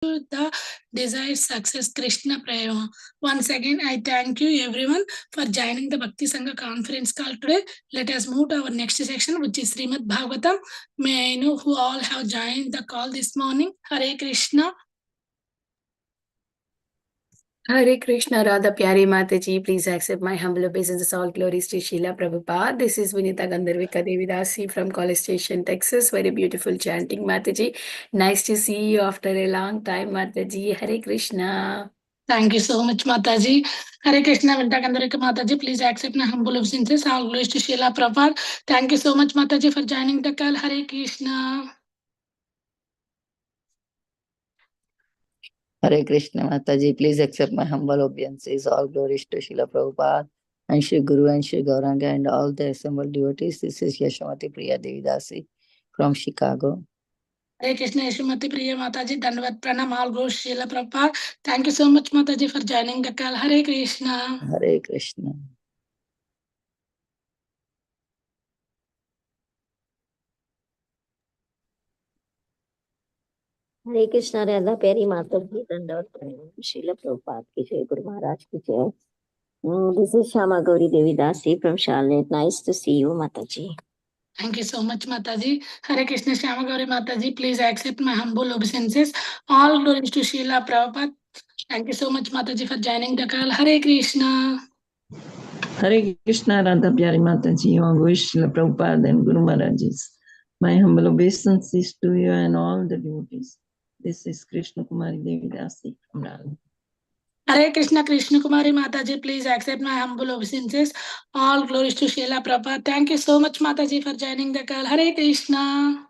the desired success, Krishna Prayama. Once again, I thank you everyone for joining the Bhakti Sangha conference call today. Let us move to our next section, which is Srimad Bhagavatam. May I know who all have joined the call this morning? Hare Krishna. Hare Krishna, Radha Pyari Mataji, please accept my humble obeisance. All glories to Srila Prabhupada. This is Vinita Gandharvika Devidasi from College Station, Texas. Very beautiful chanting, Mataji. Nice to see you after a long time, Mataji. Hare Krishna. Thank you so much, Mataji. Hare Krishna, Vinita Gandharvika Mataji. Please accept my humble obeisances. All glories to Srila Prabhupada. Thank you so much, Mataji, for joining the call. Hare Krishna. Hare Krishna Mataji, please accept my humble obeisances. All glories to Srila Prabhupada and Shri Guru and Shri Gauranga and all the assembled devotees. This is Yashamati Priya Devidasi from Chicago. Hare Krishna, Yashamati Priya Mataji, Dandavat Pranam, all glories to Srila Prabhupada. Thank you so much, Mataji, for joining the call. Hare Krishna. Hare Krishna. हरे कृष्णा राधा प्यारी माता जी दंडवत प्रणाम श्रील प्रभुपाद की जय गुरु महाराज की जय This is Shama Gauri Devidasi from Charlotte. Nice to see you, Mataji. Thank you so much, Mataji. Hare Krishna, Shama Gauri Mataji. Please accept my humble obeisances. All glories to Srila Prabhupada. Thank you so much, Mataji, for joining the call. Hare Krishna. Hare Krishna, Radha Pyari Mataji, all glories to Srila Prabhupada and Guru Maharajis. My humble obeisances to you and all the devotees. This is Krishna Kumari Devidasi from Radha. Hare Krishna, Krishna Kumari Mataji, please accept my humble obeisances. All glories to Srila Prabhupada. Thank you so much, Mataji, for joining the call. Hare Krishna.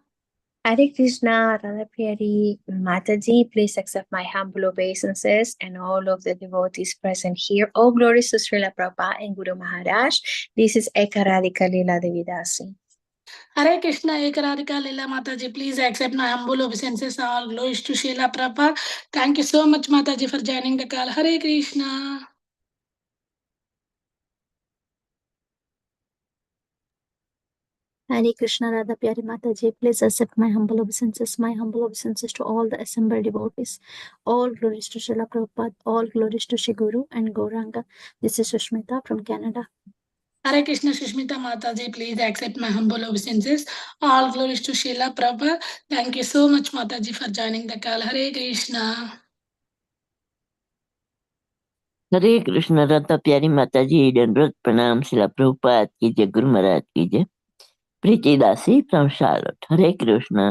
Hare Krishna, Radha Pyari Mataji, please accept my humble obeisances and all of the devotees present here. All glories to Srila Prabhupada and Guru Maharaj. This is Ekaradika Lila Devidasi. Hare Krishna, Ekaradika Lila Mataji, please accept my humble obeisances. All glories to Srila Prabhupada. Thank you so much, Mataji, for joining the call. Hare Krishna. Hare Krishna, Radha Pyari Mataji, please accept my humble obeisances to all the assembled devotees. All glories to Srila Prabhupada, all glories to Shri Guru and Gauranga. This is Sushmita from Canada. Hare Krishna, Sushmita Mataji, please accept my humble obeisances. All glories to Srila Prabhupada. Thank you so much, Mataji, for joining the call. Hare Krishna. हरे कृष्ण रता प्यारी माता जी दंडवत प्रणाम शिला प्रभुपाद की जय गुरु महाराज की जय प्रीति दासी from Charlotte Hare Krishna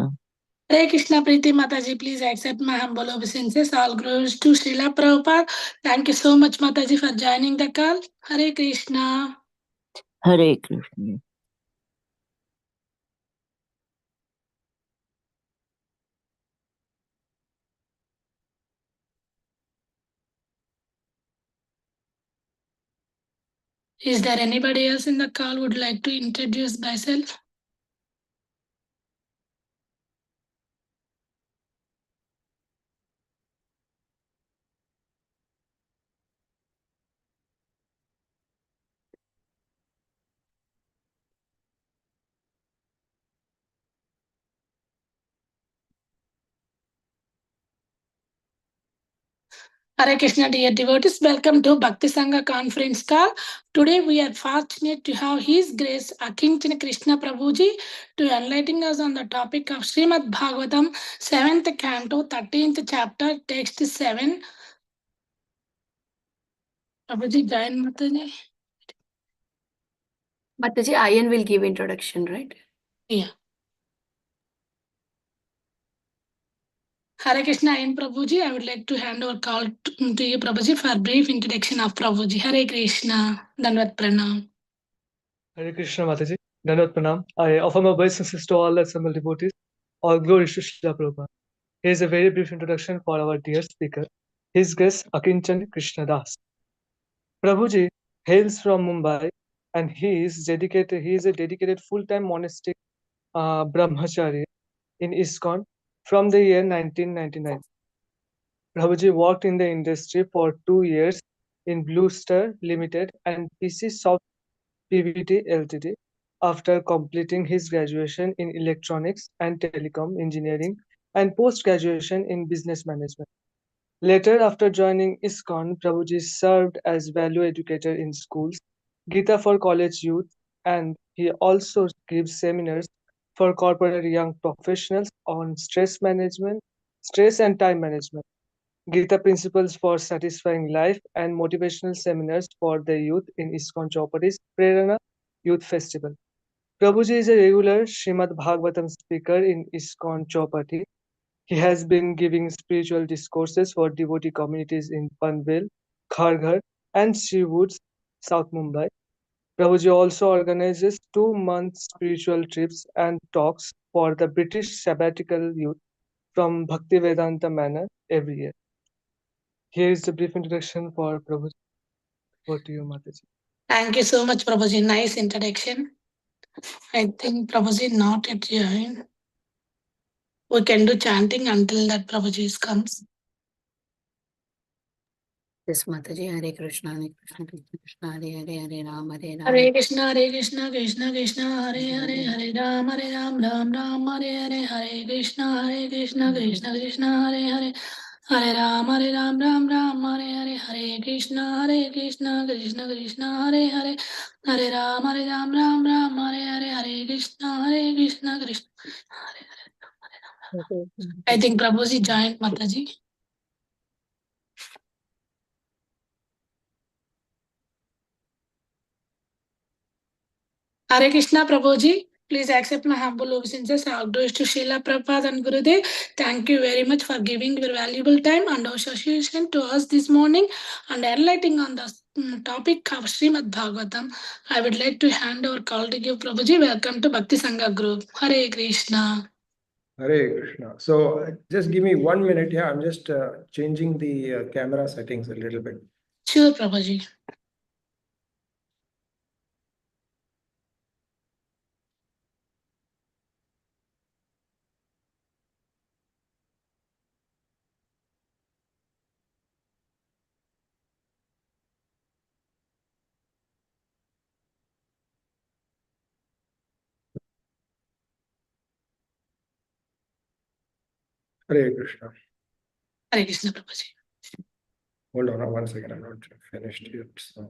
Hare Krishna, Preeti Mataji, please accept my humble obeisances. All glories to Srila Prabhupada. Thank you so much, Mataji, for joining the call. Hare Krishna. Hare Krishna Is there anybody else in the call who would like to introduce myself? Hare Krishna, dear devotees, welcome to Bhakti Sangha conference call. Today we are fortunate to have His Grace Akincana Krishna Prabhuji to enlighten us on the topic of Srimad Bhagavatam, 7th canto, 13th chapter, text 7. Prabhuji, join Mataji. Mataji, Ayan will give introduction, right? Yeah. Hare Krishna and Prabhuji, I would like to hand over call to you, Prabhuji, for a brief introduction of Prabhuji. Hare Krishna, Dandavat Pranam. Hare Krishna Mataji, Dandavat Pranam. I offer my obeisances to all the assembled devotees. All glories to Srila Prabhupada. Here is a very brief introduction for our dear speaker. His Grace Akincana Krishna Das. Prabhuji hails from Mumbai and he is a dedicated full-time monastic brahmachari in ISKCON from the year 1999. Prabhuji worked in the industry for 2 years in Blue Star Limited and PC Soft PVT Ltd. After completing his graduation in electronics and telecom engineering and post-graduation in business management. Later, after joining ISKCON, Prabhuji served as value educator in schools, Gita for college youth, and he also gives seminars for corporate young professionals on stress management, stress and time management, Gita principles for satisfying life, and motivational seminars for the youth in ISKCON Chowpatty's Prerana Youth Festival. Prabhuji is a regular Srimad Bhagavatam speaker in ISKCON Chowpatty. He has been giving spiritual discourses for devotee communities in Panvel, Kharghar, and Shivwoods, South Mumbai. Prabhuji also organizes 2-month spiritual trips and talks for the British sabbatical youth from Bhaktivedanta Manor every year. Here is a brief introduction for Prabhuji. Over to you, Mataji. Thank you so much, Prabhuji. Nice introduction. I think Prabhuji not yet joined. We can do chanting until that Prabhuji comes. Yes, Mataji, Hare Krishna, Krishna Krishna, Hare Hare, Hare Ram, Hare Ram. Hare Krishna, Krishna Krishna, Hare Hare, Hare Ram, Ram Ram, Hare Hare, Hare Krishna, Krishna Krishna, Hare Hare, Hare Ram, Ram Ram, Hare Hare, Hare Krishna, Krishna Krishna, Hare Hare, Hare Ram, Ram Ram, Hare Hare, Hare Krishna, Krishna Krishna, Hare Hare. I think Prabhuji joined, Mataji. Hare Krishna, Prabhuji. Please accept my humble obeisances. All glories to Srila Prabhupada and Gurudev. Thank you very much for giving your valuable time and association to us this morning and enlightening on the topic of Srimad Bhagavatam. I would like to hand over call to you, Prabhuji. Welcome to Bhakti Sangha Group. Hare Krishna. Hare Krishna. So just give me 1 minute here. I'm just changing the camera settings a little bit. Sure, Prabhuji. Hare Krishna. Hare Krishna, Prabhuji. Hold on 1 second. I'm not finished yet. So.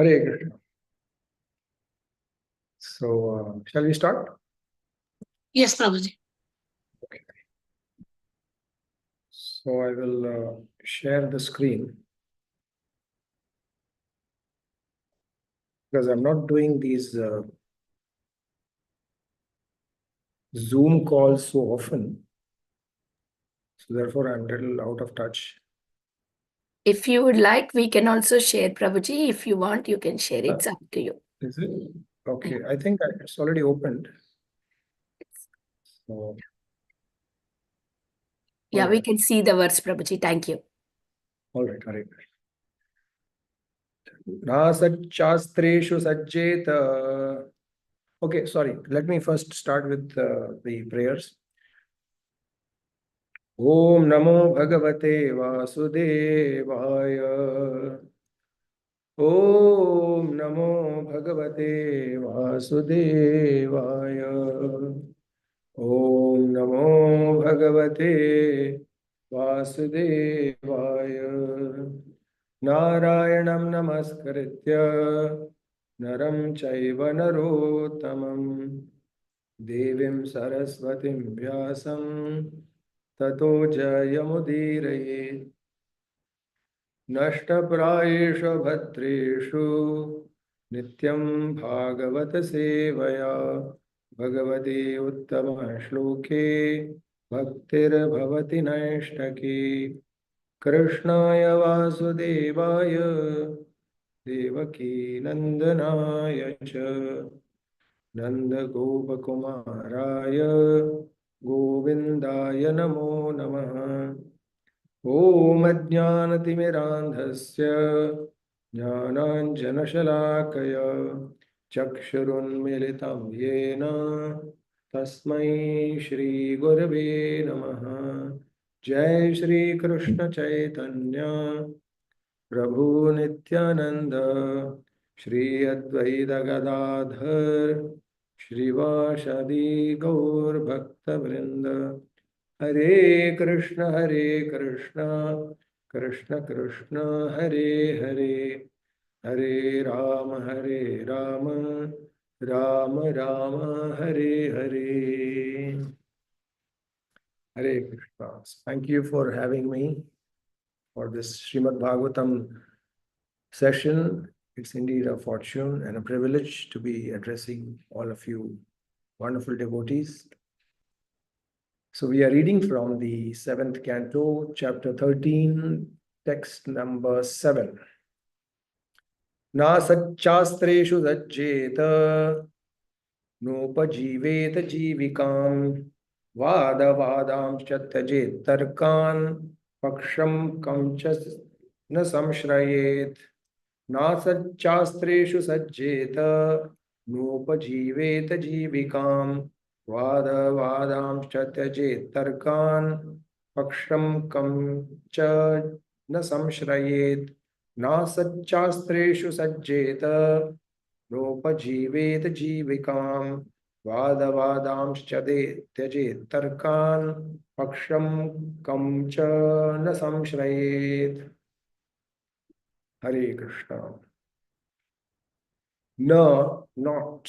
Hare Krishna. So, shall we start? Yes, Prabhuji. Okay. So I will share the screen because I'm not doing these Zoom calls so often. So therefore, I'm a little out of touch. If you would like, we can also share, Prabhuji. If you want, you can share. It's up to you. Is it? Okay, I think it's already opened. So, Yeah, all we right. can see the words, Prabhuji. Thank you. All right, Hare Krishna. Na satchastreshu sajjeta. Okay, sorry. Let me first start with the prayers. Om Namo Bhagavate Vasudevaya. Om Namo Bhagavate Vasudevaya. Om Namo Bhagavate Vasudevaya. Narayanam Namaskaritya Naram Chaiva Narottamam Devim Saraswatim Vyasam Tato Jayamudiraye Nashtaprayeshu Bhatreshu Nityam Bhagavata Sevaya Bhagavati Uttama Shloke Bhaktir Bhavati Naishtaki Krishnaya Vasudevaya Devaki Nandanaya Cha Nanda Gopakumaraya Govindaya Namo Namaha Om Ajnanatimirandhasya Jnananjanashalakaya Chakshurunmilitam Yena Tasmai Shri Gurave Namaha Jai Shri Krishna Chaitanya Prabhu Nityananda Shri Advaita Gadadhar Shrivashadi Gaur Bhakta Vrinda Hare Krishna Krishna Krishna Hare Hare Hare Rama Rama Rama Hare Hare. Hare Krishna. Thank you for having me for this Srimad Bhagavatam session. It's indeed a fortune and a privilege to be addressing all of you wonderful devotees. So we are reading from the 7th canto, chapter 13, text number 7. Na satchastreshu sajjeta nopajiveta jivikam vada vadam chatyajet tarkan paksham kamchas na samshrayet na satchastreshu sajjeta nopajiveta jivikam Vada vadam chatyajet tarkan paksham kam cha na samshrayet na satchastreshu sajjeta nopajivet jivikam vada vadam chatyajet tarkan paksham kam cha na samshrayet. Hare Krishna. No, not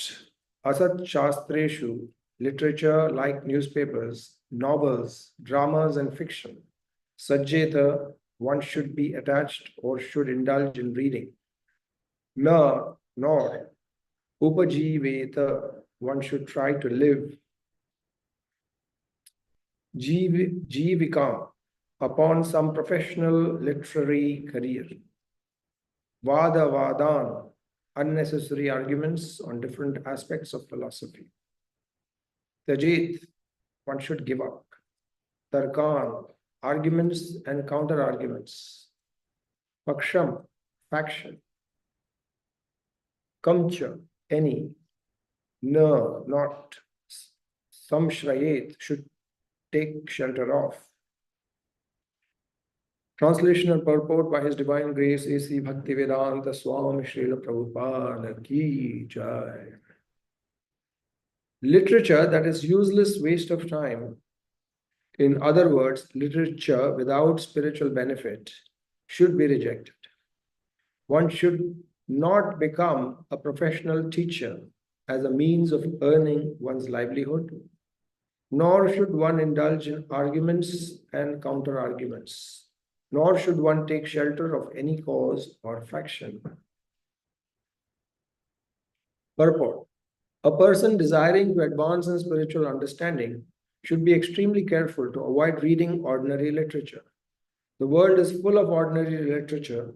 asat shastreshu, literature like newspapers, novels, dramas, and fiction. Sajjeta, one should be attached or should indulge in reading. Na, nor. Upajiveta, one should try to live. Jivikam, upon some professional literary career. Vada vadan, unnecessary arguments on different aspects of philosophy. Tajit, one should give up. Tarkan, arguments and counter-arguments. Paksham, faction. Kamcha, any. No, not. Samshrayet, should take shelter of. Translation and purport by His Divine Grace A.C. Bhaktivedanta Swami Srila Prabhupada Ki Jai. Literature that is useless waste of time. In other words, literature without spiritual benefit should be rejected. One should not become a professional teacher as a means of earning one's livelihood, nor should one indulge in arguments and counter-arguments, nor should one take shelter of any cause or faction. Purport. A person desiring to advance in spiritual understanding should be extremely careful to avoid reading ordinary literature. The world is full of ordinary literature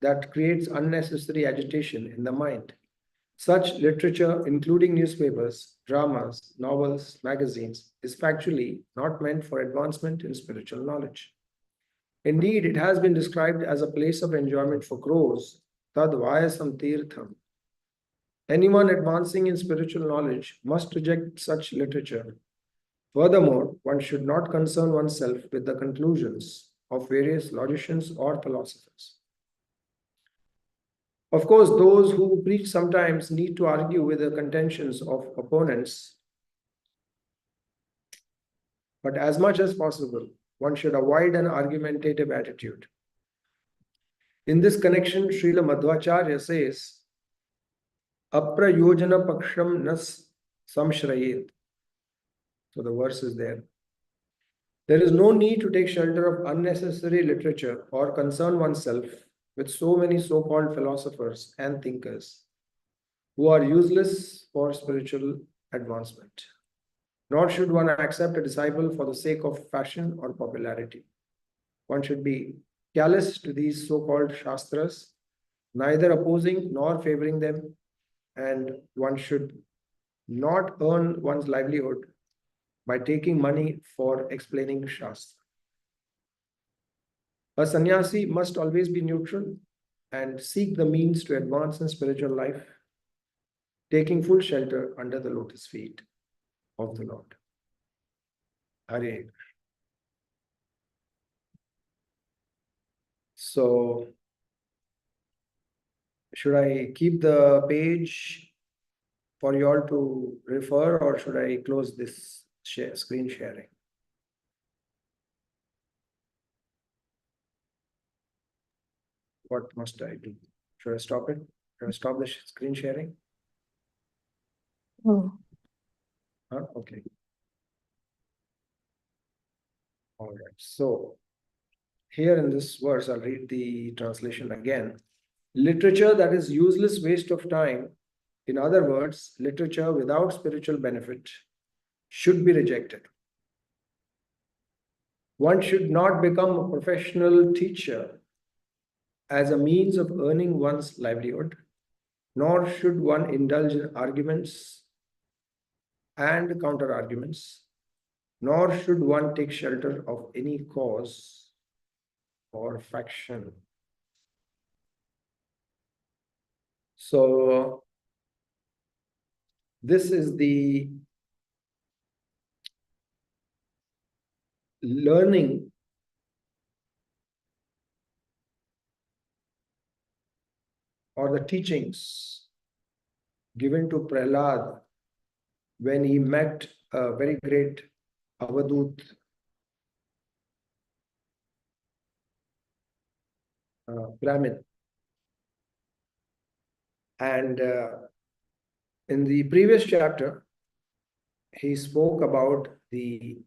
that creates unnecessary agitation in the mind. Such literature, including newspapers, dramas, novels, magazines, is factually not meant for advancement in spiritual knowledge. Indeed, it has been described as a place of enjoyment for crows, tad vayasam tirtham. Anyone advancing in spiritual knowledge must reject such literature. Furthermore, one should not concern oneself with the conclusions of various logicians or philosophers. Of course, those who preach sometimes need to argue with the contentions of opponents, but as much as possible, one should avoid an argumentative attitude. In this connection, Srila Madhvacharya says, Aprayojana paksham nas samshrayet. So the verse is there. There is no need to take shelter of unnecessary literature or concern oneself with so many so-called philosophers and thinkers who are useless for spiritual advancement. Nor should one accept a disciple for the sake of fashion or popularity. One should be callous to these so-called shastras, neither opposing nor favoring them, and one should not earn one's livelihood by taking money for explaining Shastra. A sannyasi must always be neutral and seek the means to advance in spiritual life, taking full shelter under the lotus feet of the Lord. Hare. So, should I keep the page for you all to refer, or should I close this screen sharing? What must I do? Should I stop it? Should I stop the screen sharing? Oh. Okay. All right. So here in this verse, I'll read the translation again. Literature that is useless waste of time, in other words, literature without spiritual benefit, should be rejected. One should not become a professional teacher as a means of earning one's livelihood, nor should one indulge in arguments and counter-arguments, nor should one take shelter of any cause or faction. So, this is the learning or the teachings given to Prahlad when he met a very great Avadut Brahmin. And in the previous chapter, he spoke about the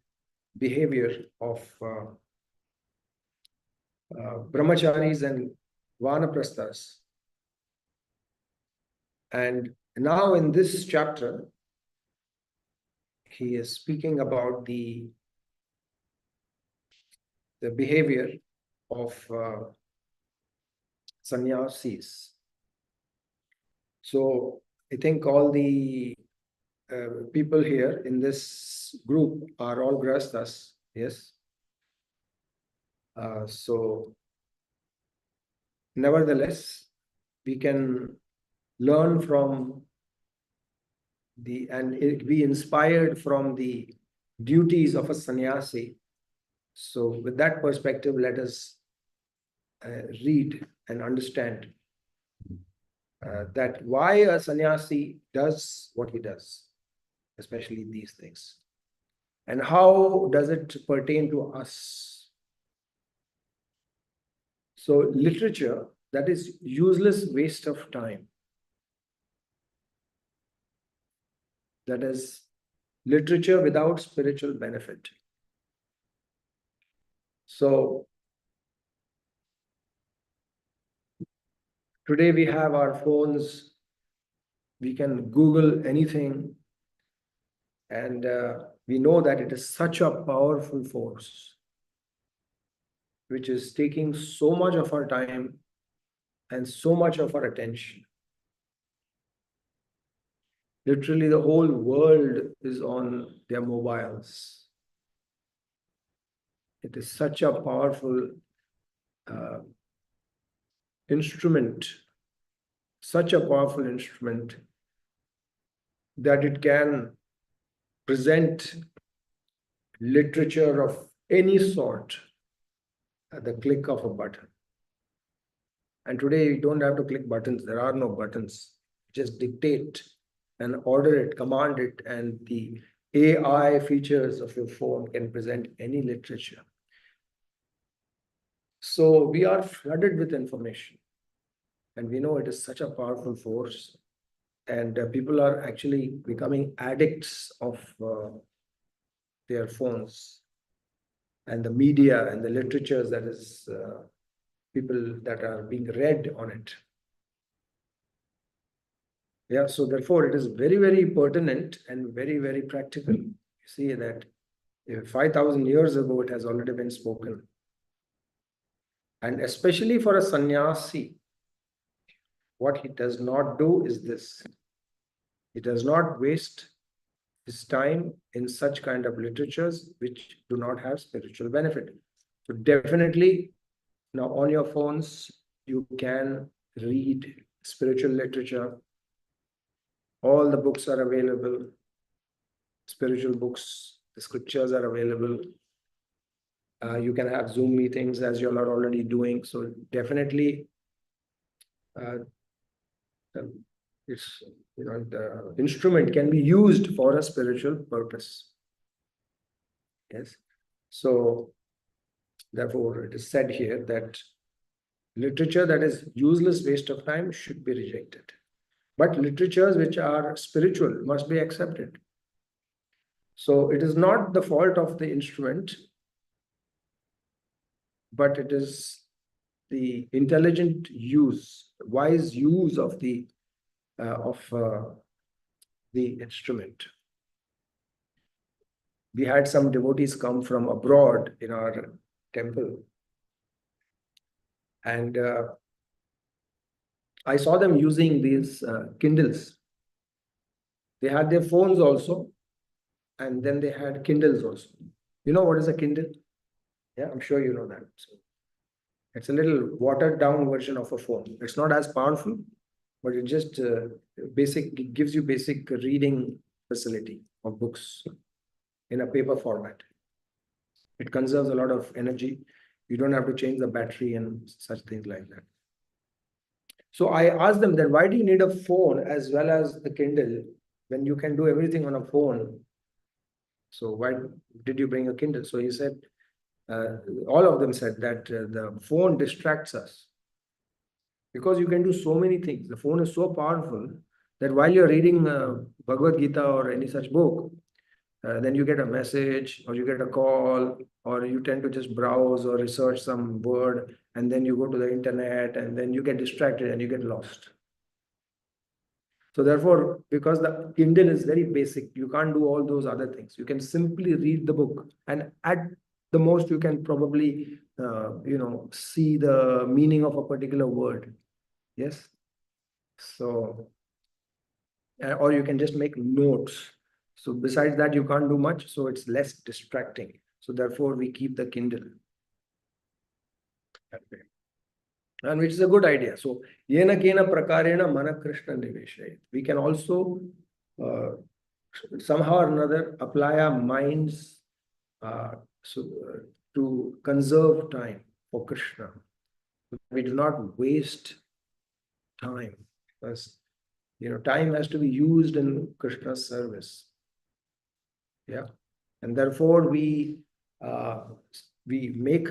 behavior of brahmacharis and vanaprasthas. And now in this chapter, he is speaking about the behavior of sannyasis. So I think all the people here in this group are all grahasthas, yes. So nevertheless, we can learn from and be inspired from the duties of a sannyasi. So with that perspective, let us read and understand that why a sannyasi does what he does, especially these things, and how does it pertain to us. So literature that is useless waste of time. That is literature without spiritual benefit. So today we have our phones, we can Google anything, and we know that it is such a powerful force which is taking so much of our time and so much of our attention. Literally, the whole world is on their mobiles. It is such a powerful instrument, such a powerful instrument that it can present literature of any sort at the click of a button. And today you don't have to click buttons. There are no buttons. Just dictate and order it, command it, and the AI features of your phone can present any literature. So we are flooded with information, and we know it is such a powerful force, and people are actually becoming addicts of their phones and the media and the literatures that is people that are being read on it. Yeah, so therefore it is very, very pertinent and very, very practical. You see that 5,000 years ago it has already been spoken. And especially for a sannyasi, what he does not do is this. He does not waste his time in such kind of literatures which do not have spiritual benefit. So definitely now on your phones, you can read spiritual literature. All the books are available. Spiritual books, the scriptures are available. You can have Zoom meetings as you are already doing. So definitely, it's, the instrument can be used for a spiritual purpose. Yes. So therefore, it is said here that literature that is useless waste of time should be rejected. But literatures which are spiritual must be accepted. So it is not the fault of the instrument, but it is the intelligent use, wise use of the instrument. We had some devotees come from abroad in our temple, and I saw them using these Kindles. They had their phones also, and then they had Kindles also. You know what is a Kindle? Yeah, I'm sure you know that. So it's a little watered down version of a phone. It's not as powerful, but it just it gives you basic reading facility of books in a paper format. It conserves a lot of energy. You don't have to change the battery and such things like that. So I asked them then, why do you need a phone as well as the Kindle when you can do everything on a phone? So why did you bring a Kindle? So he said, all of them said that the phone distracts us because you can do so many things. The phone is so powerful that while you're reading Bhagavad Gita or any such book, then you get a message or you get a call or you tend to just browse or research some word, and then you go to the internet and then you get distracted and you get lost. So therefore, because the Kindle is very basic, you can't do all those other things. You can simply read the book, and at the most you can probably see the meaning of a particular word. Yes. So or you can just make notes. So besides that, you can't do much. So it's less distracting. So therefore, we keep the Kindle. Okay. And which is a good idea. So yena kena prakarena mana Krishna niveshayat. We can also somehow or another apply our minds to conserve time for Krishna. We do not waste time, because time has to be used in Krishna's service. Yeah, and therefore we make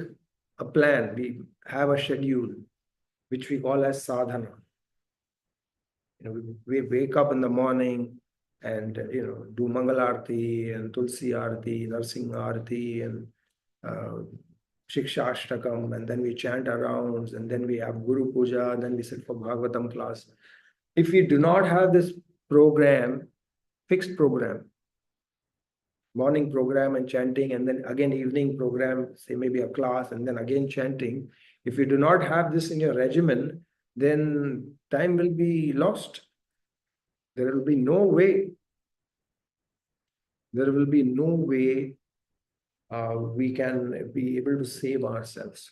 a plan, we have a schedule, which we call as sadhana. We wake up in the morning and do Mangal Arati and Tulsi Arati, Narsingh Arati and Shiksha Ashtakam, and then we chant our rounds, and then we have Guru Puja, and then we sit for Bhagavatam class. If we do not have this program, fixed program, morning program and chanting, and then again evening program, say maybe a class, and then again chanting, if you do not have this in your regimen, then time will be lost. There will be no way. There will be no way we can be able to save ourselves.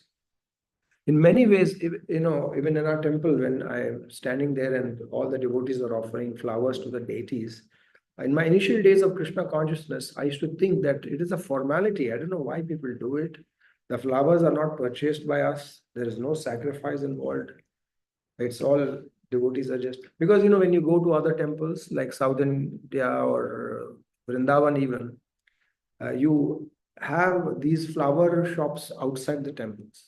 In many ways, even in our temple, when I'm standing there and all the devotees are offering flowers to the deities, in my initial days of Krishna consciousness, I used to think that it is a formality. I don't know why people do it. The flowers are not purchased by us. There is no sacrifice involved. It's all devotees are just... Because, when you go to other temples like South India or Vrindavan even, you have these flower shops outside the temples.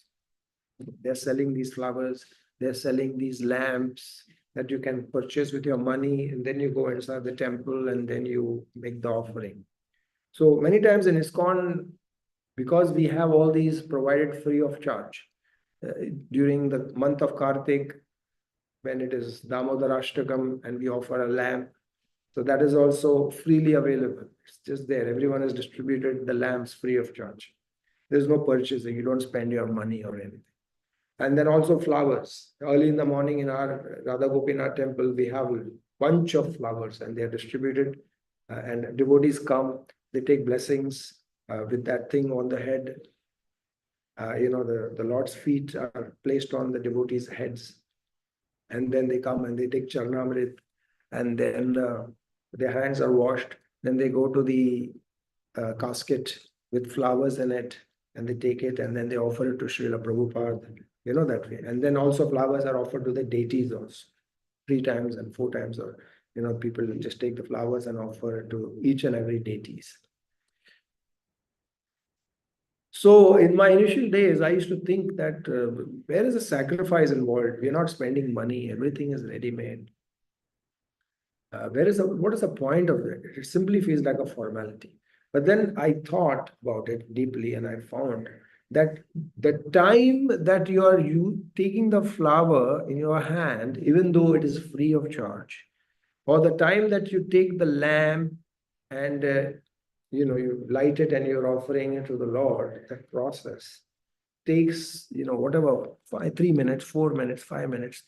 They're selling these flowers. They're selling these lamps that you can purchase with your money, and then you go inside the temple and then you make the offering. So many times in ISKCON, because we have all these provided free of charge, during the month of Kartik, when it is Damodar Ashtakam and we offer a lamp, so that is also freely available. It's just there. Everyone has distributed the lamps free of charge. There's no purchasing. You don't spend your money or anything. And then also flowers. Early in the morning in our Radha Gopinath temple, we have a bunch of flowers and they are distributed. And devotees come, they take blessings with that thing on the head. The Lord's feet are placed on the devotees' heads. And then they come and they take Charnamrit. And then their hands are washed. Then they go to the casket with flowers in it. And they take it and then they offer it to Srila Prabhupada. That way. And then also flowers are offered to the deities also. 3 times and 4 times, or people just take the flowers and offer it to each and every deities. So in my initial days, I used to think that where is the sacrifice involved? We are not spending money. Everything is ready-made. What is the point of it? It simply feels like a formality. But then I thought about it deeply and I found that the time that you are taking the flower in your hand, even though it is free of charge, or the time that you take the lamp and you light it and you're offering it to the Lord, that process takes whatever 3 minutes, 4 minutes, 5 minutes.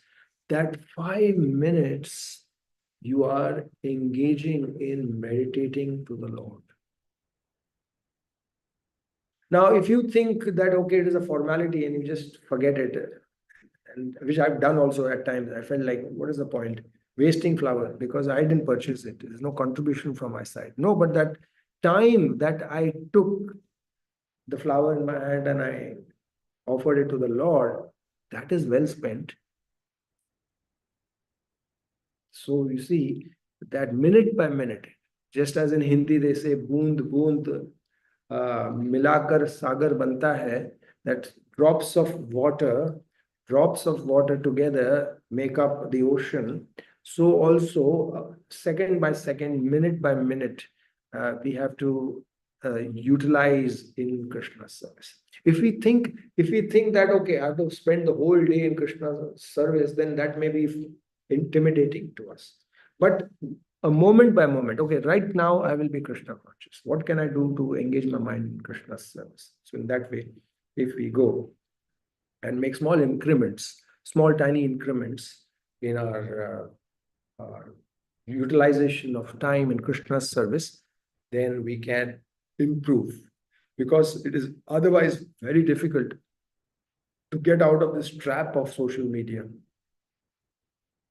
That 5 minutes you are engaging in meditating to the Lord. Now, if you think that, okay, it is a formality and you just forget it, and which I've done also at times, I felt like, what is the point? Wasting flower because I didn't purchase it. There's no contribution from my side. No, but that time that I took the flower in my hand and I offered it to the Lord, that is well spent. So you see that minute by minute, just as in Hindi they say, boond boond milakar sagar banta hai, that drops of water together make up the ocean. So also second by second, minute by minute, we have to utilize in Krishna's service. If we think that, okay, I have to spend the whole day in Krishna's service, then that may be intimidating to us. But a moment by moment, okay, right now I will be Krishna conscious. What can I do to engage my mind in Krishna's service? So in that way, if we go and make small increments, small tiny increments in our utilization of time in Krishna's service, then we can improve. Because it is otherwise very difficult to get out of this trap of social media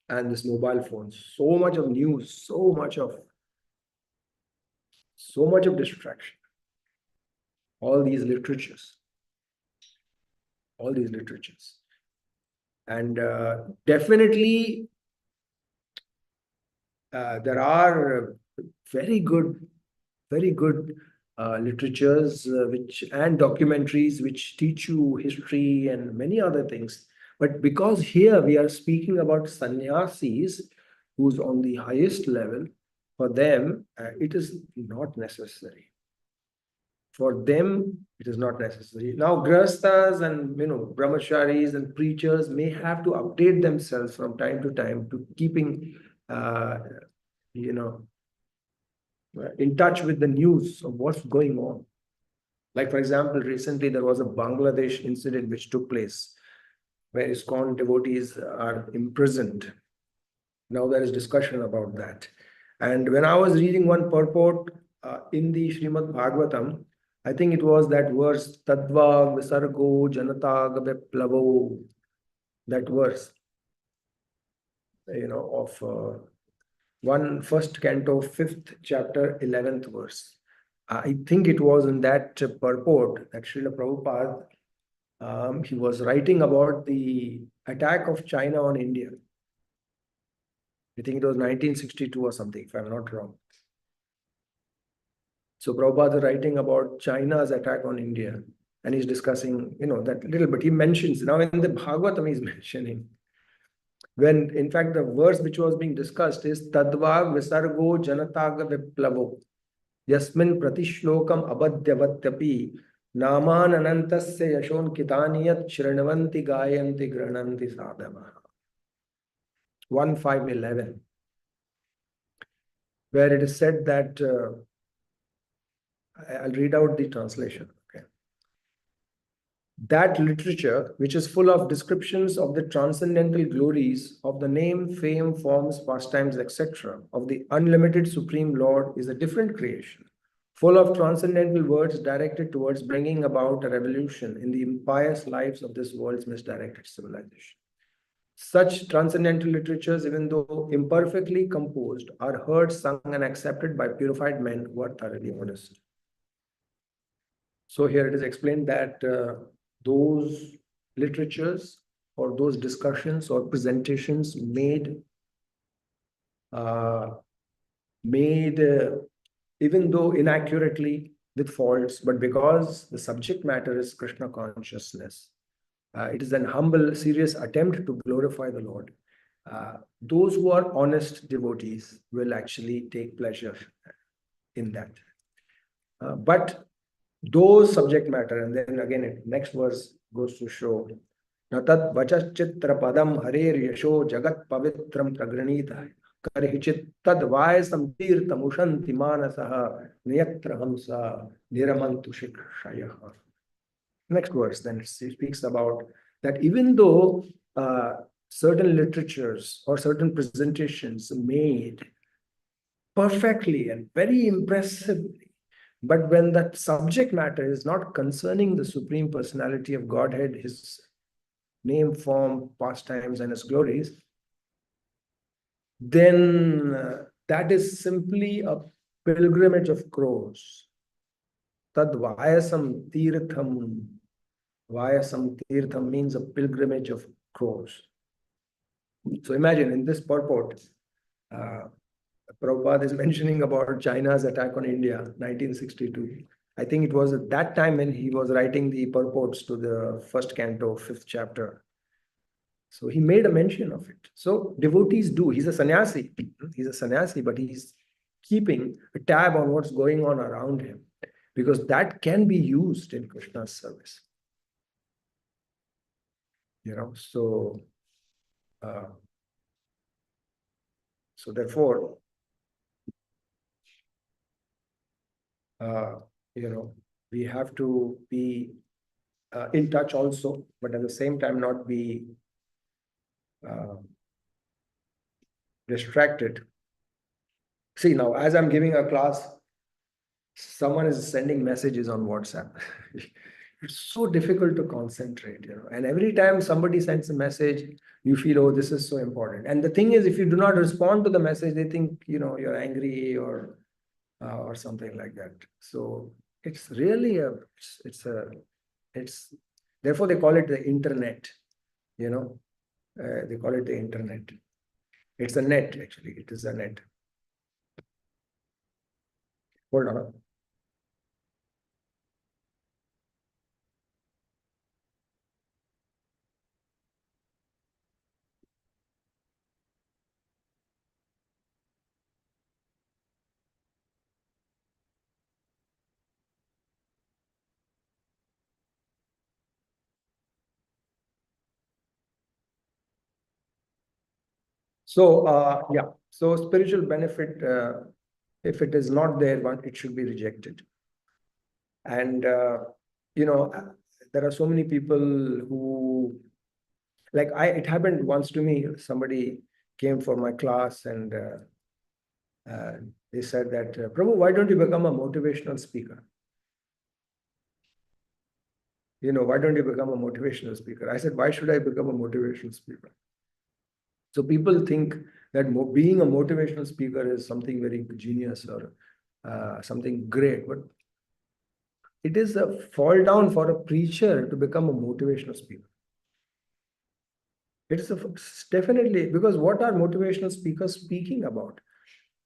and this mobile phones. So much of news, so much of distraction. All these literatures. And definitely there are very good literatures and documentaries which teach you history and many other things. But because here we are speaking about sannyasis, who's on the highest level, for them, it is not necessary. For them, it is not necessary. Now, grastas and brahmacharis and preachers may have to update themselves from time to time to keeping, in touch with the news of what's going on. Like, for example, recently there was a Bangladesh incident which took place where ISKCON devotees are imprisoned. Now there is discussion about that. And when I was reading one purport in the Srimad Bhagavatam, I think it was that verse, Tadva Visargo Janatag Viplavo, that verse, of first canto, 5th chapter, 11th verse. I think it was in that purport that Srila Prabhupada, he was writing about the attack of China on India. I think it was 1962 or something, if I'm not wrong. So Prabhupada is writing about China's attack on India, and he's discussing, that little bit. He mentions, now in the Bhagavatam, he's mentioning, when in fact the verse which was being discussed is Tadva Visargo Janataga Viplavo Yasmin Pratishlokam Abadhyavatyapi Naman Anantasya Yashon Kitaniyat Shrinvanti Gayanti Grananti Sadhava. 1:5-11, where it is said that, I'll read out the translation. Okay. That literature, which is full of descriptions of the transcendental glories of the name, fame, forms, pastimes, etc., of the unlimited Supreme Lord, is a different creation, full of transcendental words directed towards bringing about a revolution in the impious lives of this world's misdirected civilization. Such transcendental literatures, even though imperfectly composed, are heard, sung, and accepted by purified men who are thoroughly honest. So here it is explained that those literatures or those discussions or presentations made even though inaccurately, with faults, but because the subject matter is Krishna consciousness, it is an humble, serious attempt to glorify the Lord. Those who are honest devotees will actually take pleasure in that. But those subject matter, and then again, next verse goes to show, Natat Vachachitra Padam Harer Yasho Jagat Pavitram Pragranita Karhichit Tad Vaisam Tirtamushanti Manasaha Niyatra Hamsa Niramantu Shikshayaha. Next verse, then it speaks about that even though certain literatures or certain presentations made perfectly and very impressively, but when that subject matter is not concerning the Supreme Personality of Godhead, His name, form, pastimes, and His glories, then that is simply a pilgrimage of crows. Tad Vayasam Tirtham. Vayasam Tirtham means a pilgrimage of crows. So imagine in this purport, Prabhupada is mentioning about China's attack on India, 1962. I think it was at that time when he was writing the purports to the first canto, 5th chapter. So he made a mention of it. So devotees do. He's a sannyasi. He's a sannyasi, but he's keeping a tab on what's going on around him, because that can be used in Krishna's service. So therefore, we have to be in touch also, but at the same time not be distracted. See, now as I'm giving a class, someone is sending messages on WhatsApp. It's so difficult to concentrate, and every time somebody sends a message, you feel, oh, this is so important. And the thing is, if you do not respond to the message, they think, you're angry or something like that. So it's really therefore they call it the internet, they call it the internet. It's a net, actually. It is a net. Hold on. So, yeah, so spiritual benefit, if it is not there, it should be rejected. And, there are so many people who, like it happened once to me, somebody came for my class and they said that, Prabhu, why don't you become a motivational speaker? Why don't you become a motivational speaker? I said, why should I become a motivational speaker? So people think that being a motivational speaker is something very genius or something great, but it is a fall down for a preacher to become a motivational speaker. It is definitely, because what are motivational speakers speaking about?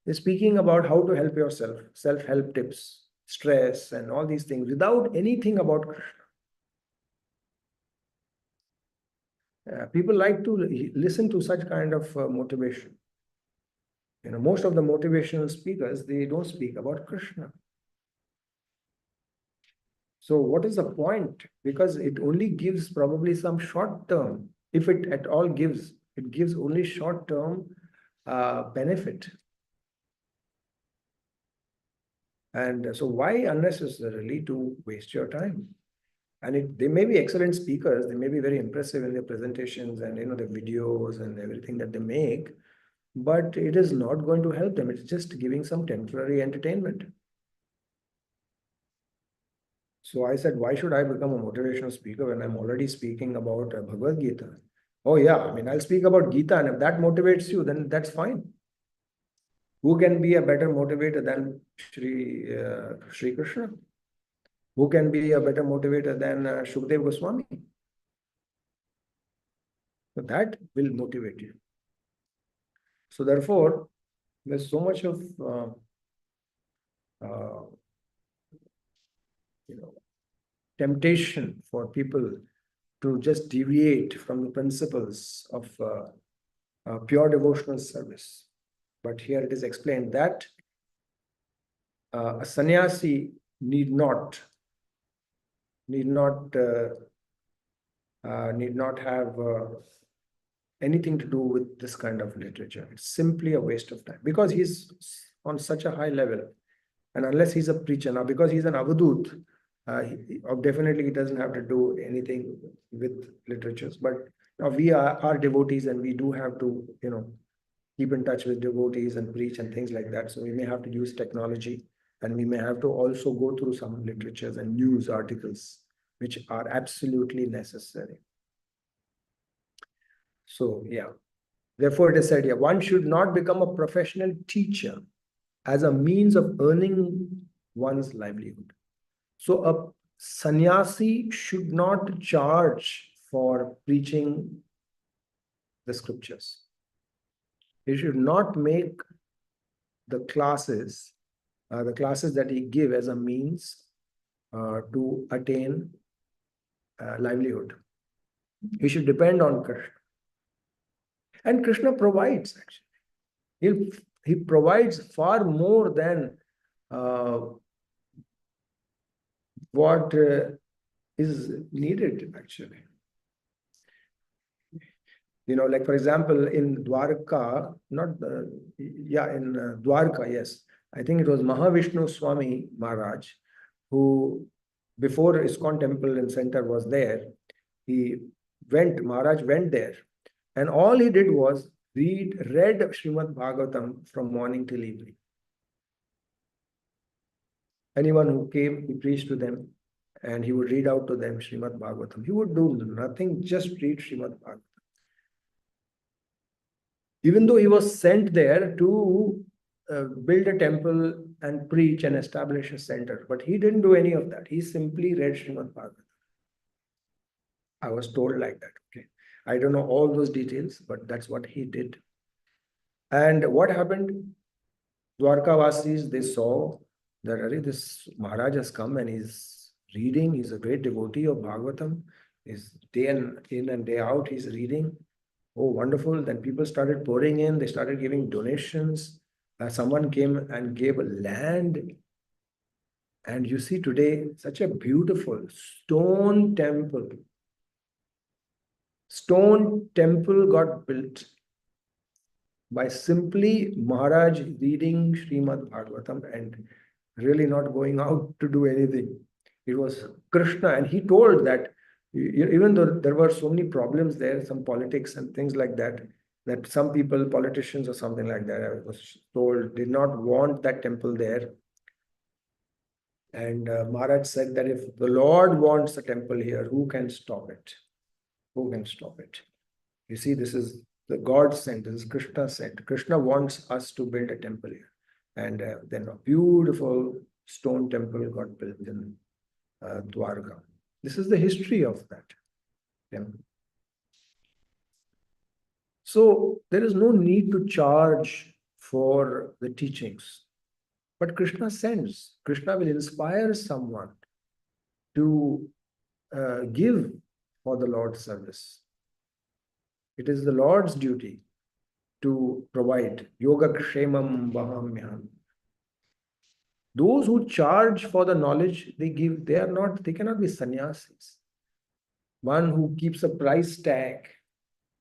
They're speaking about how to help yourself, self-help tips, stress, and all these things without anything about Krishna. People like to listen to such kind of motivation. Most of the motivational speakers, they don't speak about Krishna. So what is the point? Because it only gives probably some short term, if it at all gives, it gives only short term benefit. And so why unnecessarily to waste your time? And they may be excellent speakers, they may be very impressive in their presentations and the videos and everything that they make, but it is not going to help them. It's just giving some temporary entertainment. So I said, why should I become a motivational speaker when I'm already speaking about Bhagavad Gita? Oh yeah, I'll speak about Gita, and if that motivates you, then that's fine. Who can be a better motivator than Sri Krishna? Who can be a better motivator than Shukdev Goswami? So that will motivate you. So therefore, there's so much of temptation for people to just deviate from the principles of pure devotional service. But here it is explained that a sannyasi need not have anything to do with this kind of literature. It's simply a waste of time because he's on such a high level. And unless he's a preacher now, because he's an avadut, definitely he doesn't have to do anything with literatures. But now we are devotees and we do have to, keep in touch with devotees and preach and things like that. So we may have to use technology and we may have to also go through some literatures and news articles, which are absolutely necessary. So, yeah. Therefore, it is said here, one should not become a professional teacher as a means of earning one's livelihood. So a sannyasi should not charge for preaching the scriptures. He should not make the classes that he give as a means to attain livelihood. He should depend on Krishna. And Krishna provides, actually. He provides far more than what is needed, actually. Like for example, in Dwarka, in Dwarka, yes. I think it was Mahavishnu Swami Maharaj, who before ISKCON temple and center was there, Maharaj went there. And all he did was read Srimad Bhagavatam from morning till evening. Anyone who came, he preached to them and he would read out to them Srimad Bhagavatam. He would do nothing, just read Srimad Bhagavatam. Even though he was sent there to build a temple and preach and establish a center, but he didn't do any of that. He simply read Srimad Bhagavatam. I was told like that, okay. I don't know all those details, but that's what he did. And what happened? Dwarkavasis, they saw that this Maharaj has come and he's reading. He's a great devotee of Bhagavatam. He's day in and day out, he's reading. Oh, wonderful. Then people started pouring in. They started giving donations. Someone came and gave a land. And you see today, such a beautiful stone temple. Stone temple got built by simply Maharaj reading Srimad Bhagavatam and really not going out to do anything. It was Krishna, and he told that even though there were so many problems there, some politics and things like that, that some people, politicians or something like that, I was told, did not want that temple there. And Maharaj said that if the Lord wants a temple here, who can stop it? Who can stop it? You see, this is the God sent, this is Krishna sent. Krishna wants us to build a temple here. And then a beautiful stone temple got built in Dwarka. This is the history of that temple. So there is no need to charge for the teachings. But Krishna sends. Krishna will inspire someone to give for the Lord's service. It is the Lord's duty to provide. Yoga kshemam vahamyam. Those who charge for the knowledge they give, they cannot be sannyasis. One who keeps a price tag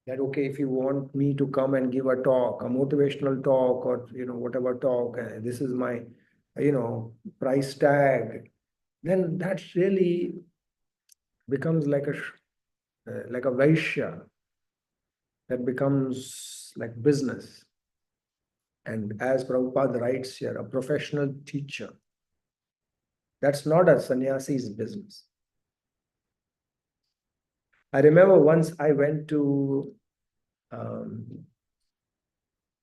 that, okay, if you want me to come and give a talk, a motivational talk, or whatever talk, this is my price tag, then that really becomes like a Vaishya. That becomes like business. And as Prabhupada writes here, a professional teacher, that's not a sannyasi's business. I remember once I went to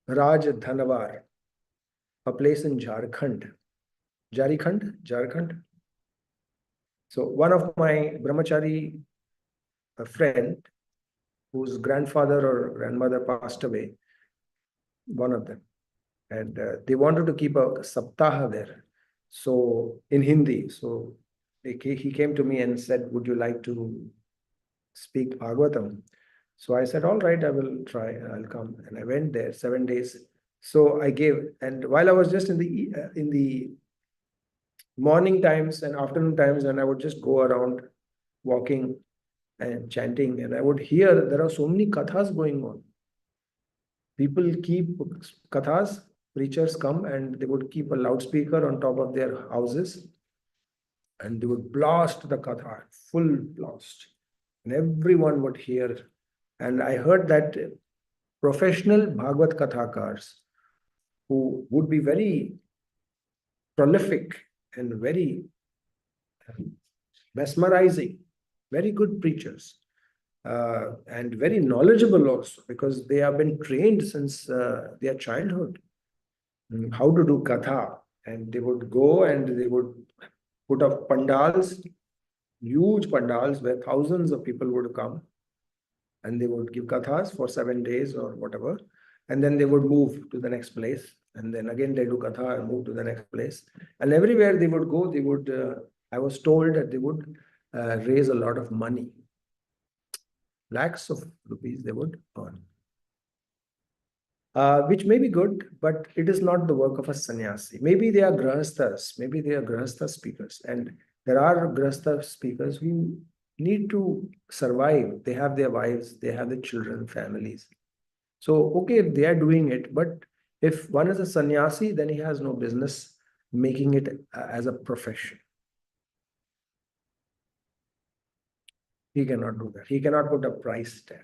Raj Dhanavar, a place in Jharkhand. Jharkhand. So one of my brahmachari, a friend, whose grandfather or grandmother passed away, one of them. And they wanted to keep a saptaha there. So in Hindi, so he came to me and said, would you like to speak Bhagavatam? So I said, all right, I will try, I'll come. And I went there 7 days. So I gave, and while I was just in the morning times and afternoon times, and I would just go around walking and chanting, and I would hear there are so many kathas going on. People keep kathas, preachers come and they would keep a loudspeaker on top of their houses and they would blast the katha, full blast, and everyone would hear. And I heard that professional Bhagavad Kathakars who would be very prolific and very mesmerizing, very good preachers, and very knowledgeable also, because they have been trained since their childhood how to do katha. And they would go and they would put up pandals, huge pandals where thousands of people would come, and they would give kathas for 7 days or whatever, and then they would move to the next place, and then again they do katha and move to the next place. And everywhere they would go, they would I was told that they would raise a lot of money, lakhs of rupees they would earn, which may be good, but it is not the work of a sannyasi. Maybe they are grahasthas, maybe they are grahastha speakers, and there are grahastha speakers who need to survive. They have their wives, they have their children, families. So, okay, they are doing it, but if one is a sannyasi, then he has no business making it as a profession. He cannot do that. He cannot put a price tag.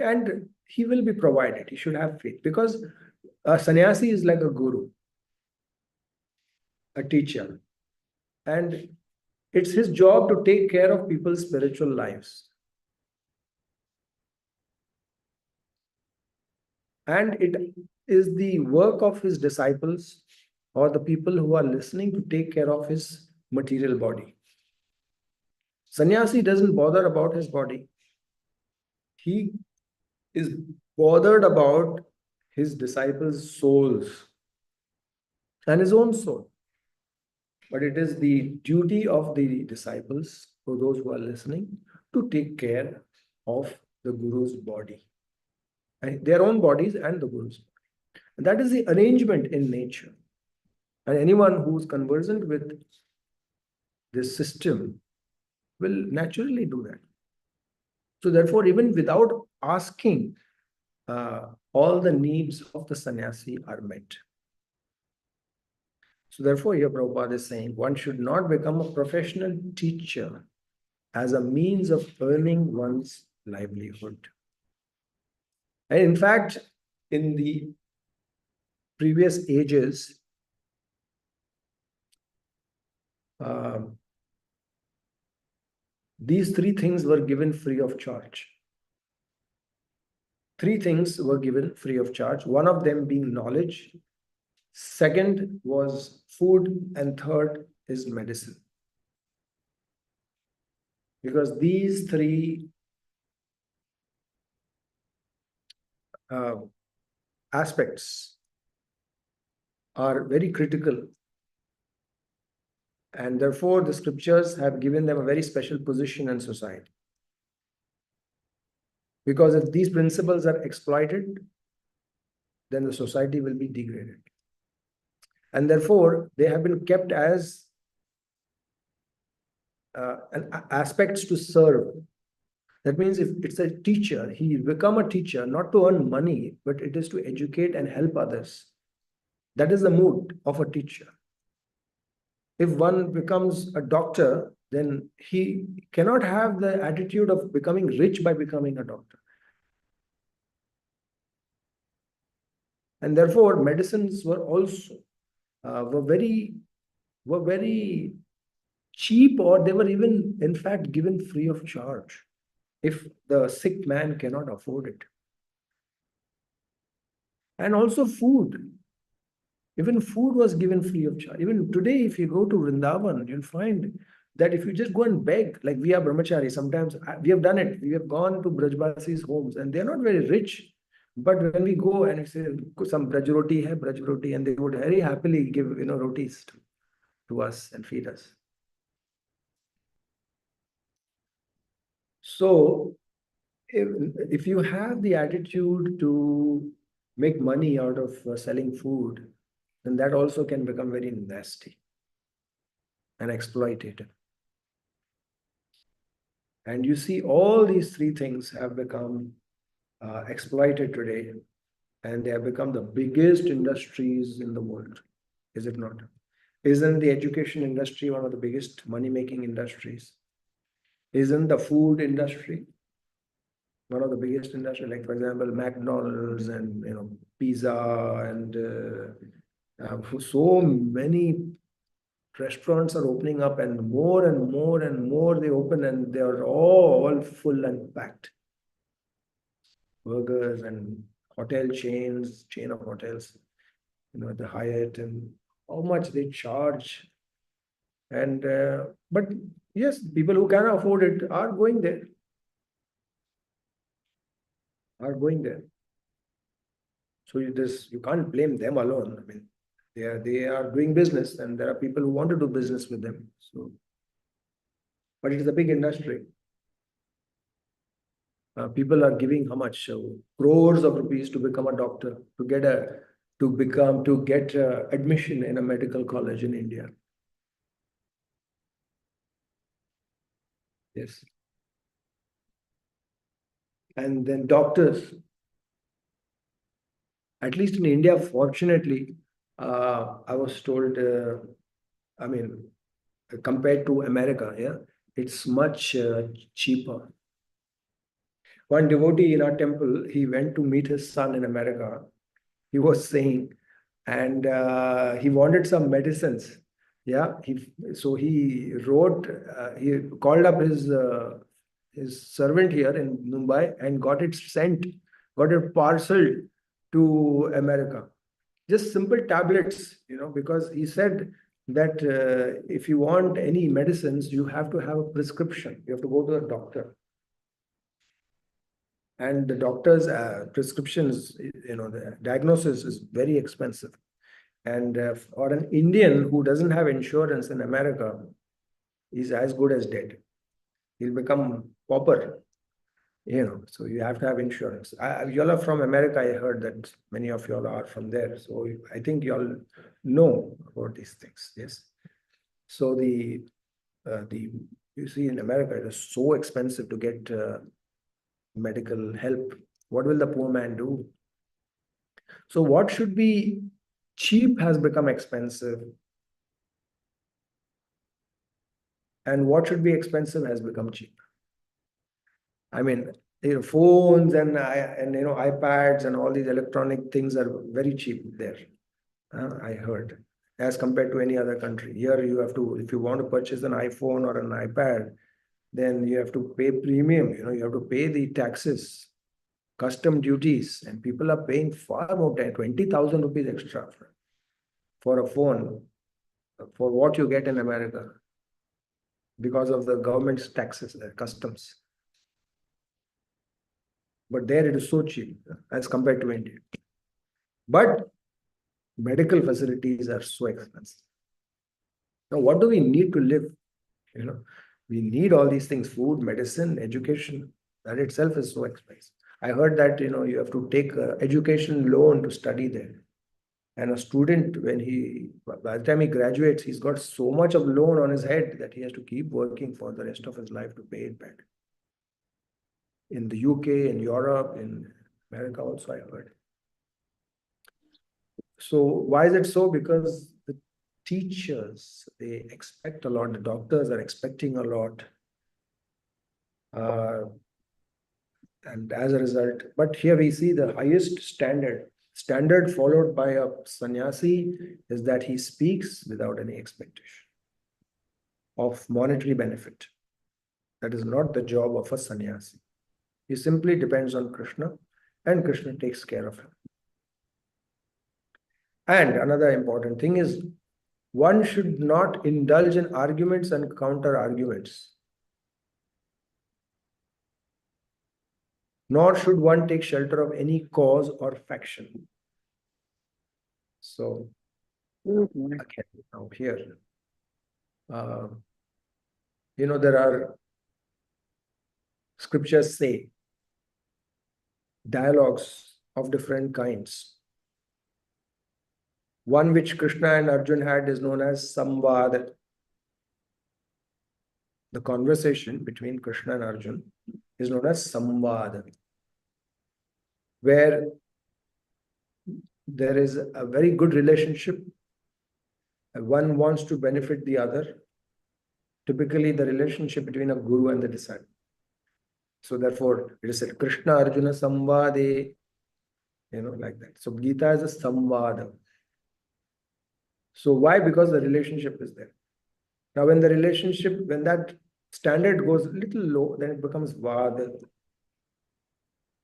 And he will be provided. He should have faith, because a sannyasi is like a guru, a teacher, and it's his job to take care of people's spiritual lives. And it is the work of his disciples or the people who are listening to take care of his material body. Sannyasi doesn't bother about his body. He is bothered about his disciples' souls and his own soul. But it is the duty of the disciples, for those who are listening, to take care of the Guru's body, and their own bodies and the Guru's body. And that is the arrangement in nature. And anyone who is conversant with this system will naturally do that. So therefore, even without asking, all the needs of the sannyasi are met. So therefore, here Prabhupada is saying one should not become a professional teacher as a means of earning one's livelihood. And in fact, in the previous ages, these three things were given free of charge. Three things were given free of charge, one of them being knowledge, second was food, and third is medicine. Because these three aspects are very critical, and therefore the scriptures have given them a very special position in society. Because if these principles are exploited, then the society will be degraded. And therefore, they have been kept as aspects to serve. That means if it's a teacher, he will become a teacher not to earn money, but it is to educate and help others. That is the mood of a teacher. If one becomes a doctor, then he cannot have the attitude of becoming rich by becoming a doctor. And therefore, medicines were also were very cheap, or they were even, in fact, given free of charge if the sick man cannot afford it. And also food. Even food was given free of charge. Even today, if you go to Vrindavan, you'll find that if you just go and beg, like we are brahmachari, sometimes we have done it. We have gone to Brajvasi's homes and they're not very rich. But when we go and we say, some Braj roti hai, Braj roti, and they would very happily give, rotis to us and feed us. So, if you have the attitude to make money out of selling food, then that also can become very nasty and exploitative. And you see all these three things have become exploited today, and they have become the biggest industries in the world. Is it not? Isn't the education industry one of the biggest money-making industries? Isn't the food industry one of the biggest industries? Like, for example, McDonald's and pizza and so many restaurants are opening up, and more and more and more they open, and they are all full and packed. Burgers and hotel chain of hotels, the Hyatt, and how much they charge. And but yes, people who can afford it are going there. So you can't blame them alone. I mean, they are doing business, and there are people who want to do business with them. So, but it is a big industry. People are giving how much? Crores of rupees to become a doctor, to get admission in a medical college in India. Yes. And then doctors, at least in India, fortunately, I was told, compared to America, it's much cheaper. One devotee in our temple, he went to meet his son in America. He was saying, and he wanted some medicines. Yeah, so he wrote, he called up his servant here in Mumbai and got it parceled to America. Just simple tablets, because he said that if you want any medicines, you have to have a prescription. You have to go to a doctor. And the doctor's prescriptions, the diagnosis is very expensive. And for an Indian who doesn't have insurance in America, he's as good as dead. He'll become pauper, so you have to have insurance. You all are from America. I heard that many of you all are from there. So I think you all know about these things. Yes. So you see in America, it is so expensive to get medical help. What will the poor man do? So what should be cheap has become expensive. And what should be expensive has become cheap. I mean, phones and iPads and all these electronic things are very cheap there. I heard, as compared to any other country. Here you have to, if you want to purchase an iPhone or an iPad, then you have to pay premium. You have to pay the taxes, custom duties, and people are paying far more than 20,000 rupees extra for a phone for what you get in America because of the government's taxes, customs. But there it is so cheap as compared to India. But medical facilities are so expensive. Now, what do we need to live? We need all these things: food, medicine, education. That itself is so expensive. I heard that you have to take an education loan to study there. And a student, by the time he graduates, he's got so much of loan on his head that he has to keep working for the rest of his life to pay it back. In the UK, in Europe, in America also, I heard. So why is it so? Because the teachers, they expect a lot. The doctors are expecting a lot. And as a result, but here we see the highest standard followed by a sannyasi is that he speaks without any expectation of monetary benefit. That is not the job of a sannyasi. He simply depends on Krishna, and Krishna takes care of him. And another important thing is, one should not indulge in arguments and counter arguments. Nor should one take shelter of any cause or faction. So, again, now here, there are scriptures say dialogues of different kinds. One which Krishna and Arjuna had is known as Samvad. The conversation between Krishna and Arjuna is known as Samvad, where there is a very good relationship. One wants to benefit the other. Typically, the relationship between a guru and the disciple. So therefore, it is said Krishna Arjuna Samvade, like that. So Gita is a Samvada. So why? Because the relationship is there. Now, when that standard goes a little low, then it becomes Vada,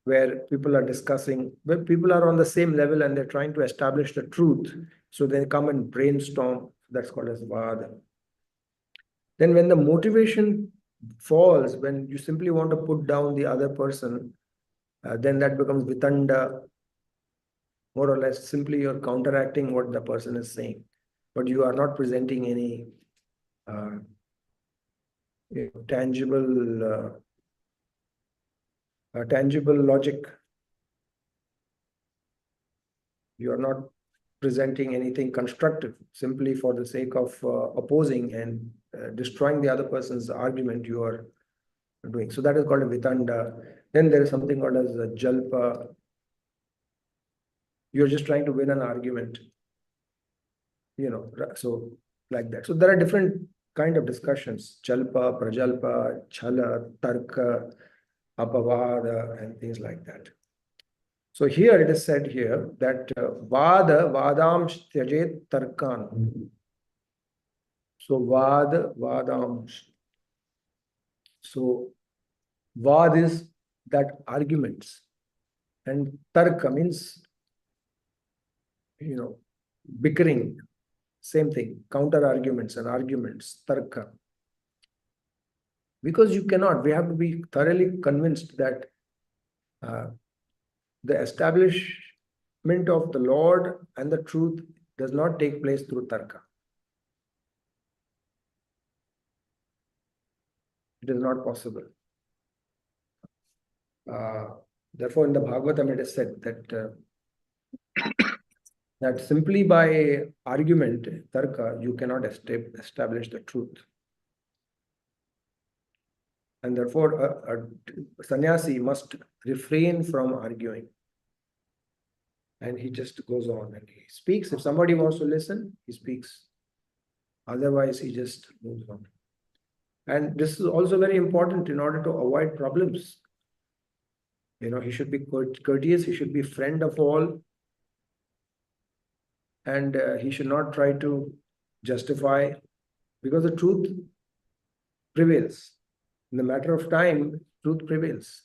where people are discussing, where people are on the same level and they're trying to establish the truth. So they come and brainstorm. That's called as Vada. Then when the motivation falls, when you simply want to put down the other person, then that becomes Vitanda. More or less, simply you're counteracting what the person is saying, but you are not presenting any tangible logic. You are not presenting anything constructive simply for the sake of opposing and destroying the other person's argument you are doing. So that is called a Vitanda. Then there is something called as a Jalpa. You're just trying to win an argument. So like that. So there are different kind of discussions: Jalpa, Prajalpa, Chala, Tarka, Apavada, and things like that. So here it is said here that Vada, Vadamsh Tyajet Tarkan. So Vada, Vadamsh. So Vad is that arguments, and Tarka means, bickering. Same thing, counter arguments and arguments, Tarka. Because we have to be thoroughly convinced that the establishment of the Lord and the truth does not take place through Tarka. It is not possible. Therefore, in the Bhagavatam, it is said that that simply by argument, Tarka, you cannot establish the truth. And therefore, a sannyasi must refrain from arguing. And he just goes on and he speaks. If somebody wants to listen, he speaks. Otherwise, he just moves on. And this is also very important in order to avoid problems. He should be courteous, he should be friend of all, and he should not try to justify, because the truth prevails. In the matter of time, truth prevails.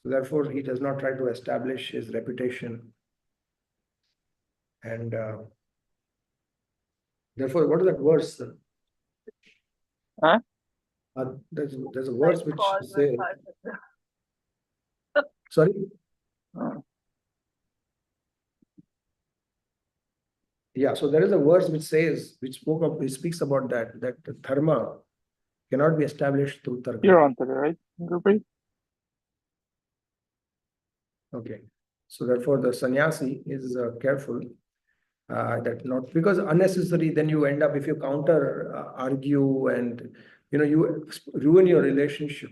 So therefore, he does not try to establish his reputation. And therefore, what is that verse? Huh? There's a verse which says, sorry? Yeah, so there is a verse which says, which speaks about that dharma cannot be established through tarka. You're on to it, right, Gurpreet? Okay, so therefore the sannyasi is careful that not, because unnecessary, then you end up, if you counter argue, and you ruin your relationship.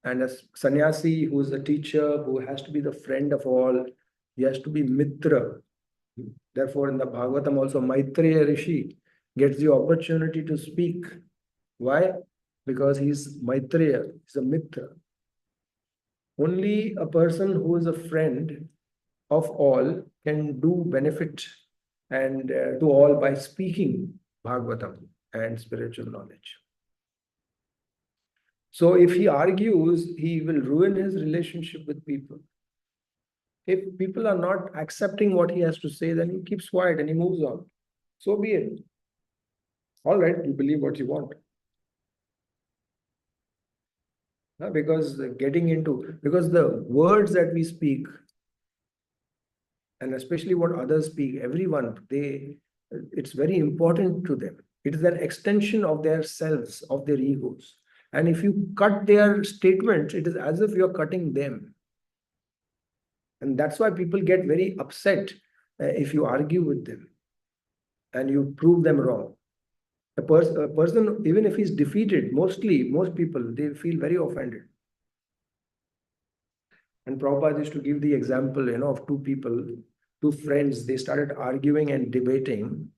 And a sannyasi who is a teacher, who has to be the friend of all, he has to be mitra. Therefore, in the Bhagavatam also, Maitreya Rishi gets the opportunity to speak. Why? Because he's Maitreya, he's a mitra. Only a person who is a friend of all can do benefit and to all by speaking Bhagavatam and spiritual knowledge. So if he argues, he will ruin his relationship with people. If people are not accepting what he has to say, then he keeps quiet and he moves on. So be it. All right, you believe what you want. Because the words that we speak, and especially what others speak, everyone, it's very important to them. It is an extension of their selves, of their egos. And if you cut their statements, it is as if you're cutting them. And that's why people get very upset if you argue with them and you prove them wrong. A person, even if he's defeated, most people, they feel very offended. And Prabhupada used to give the example, of two friends, they started arguing and debating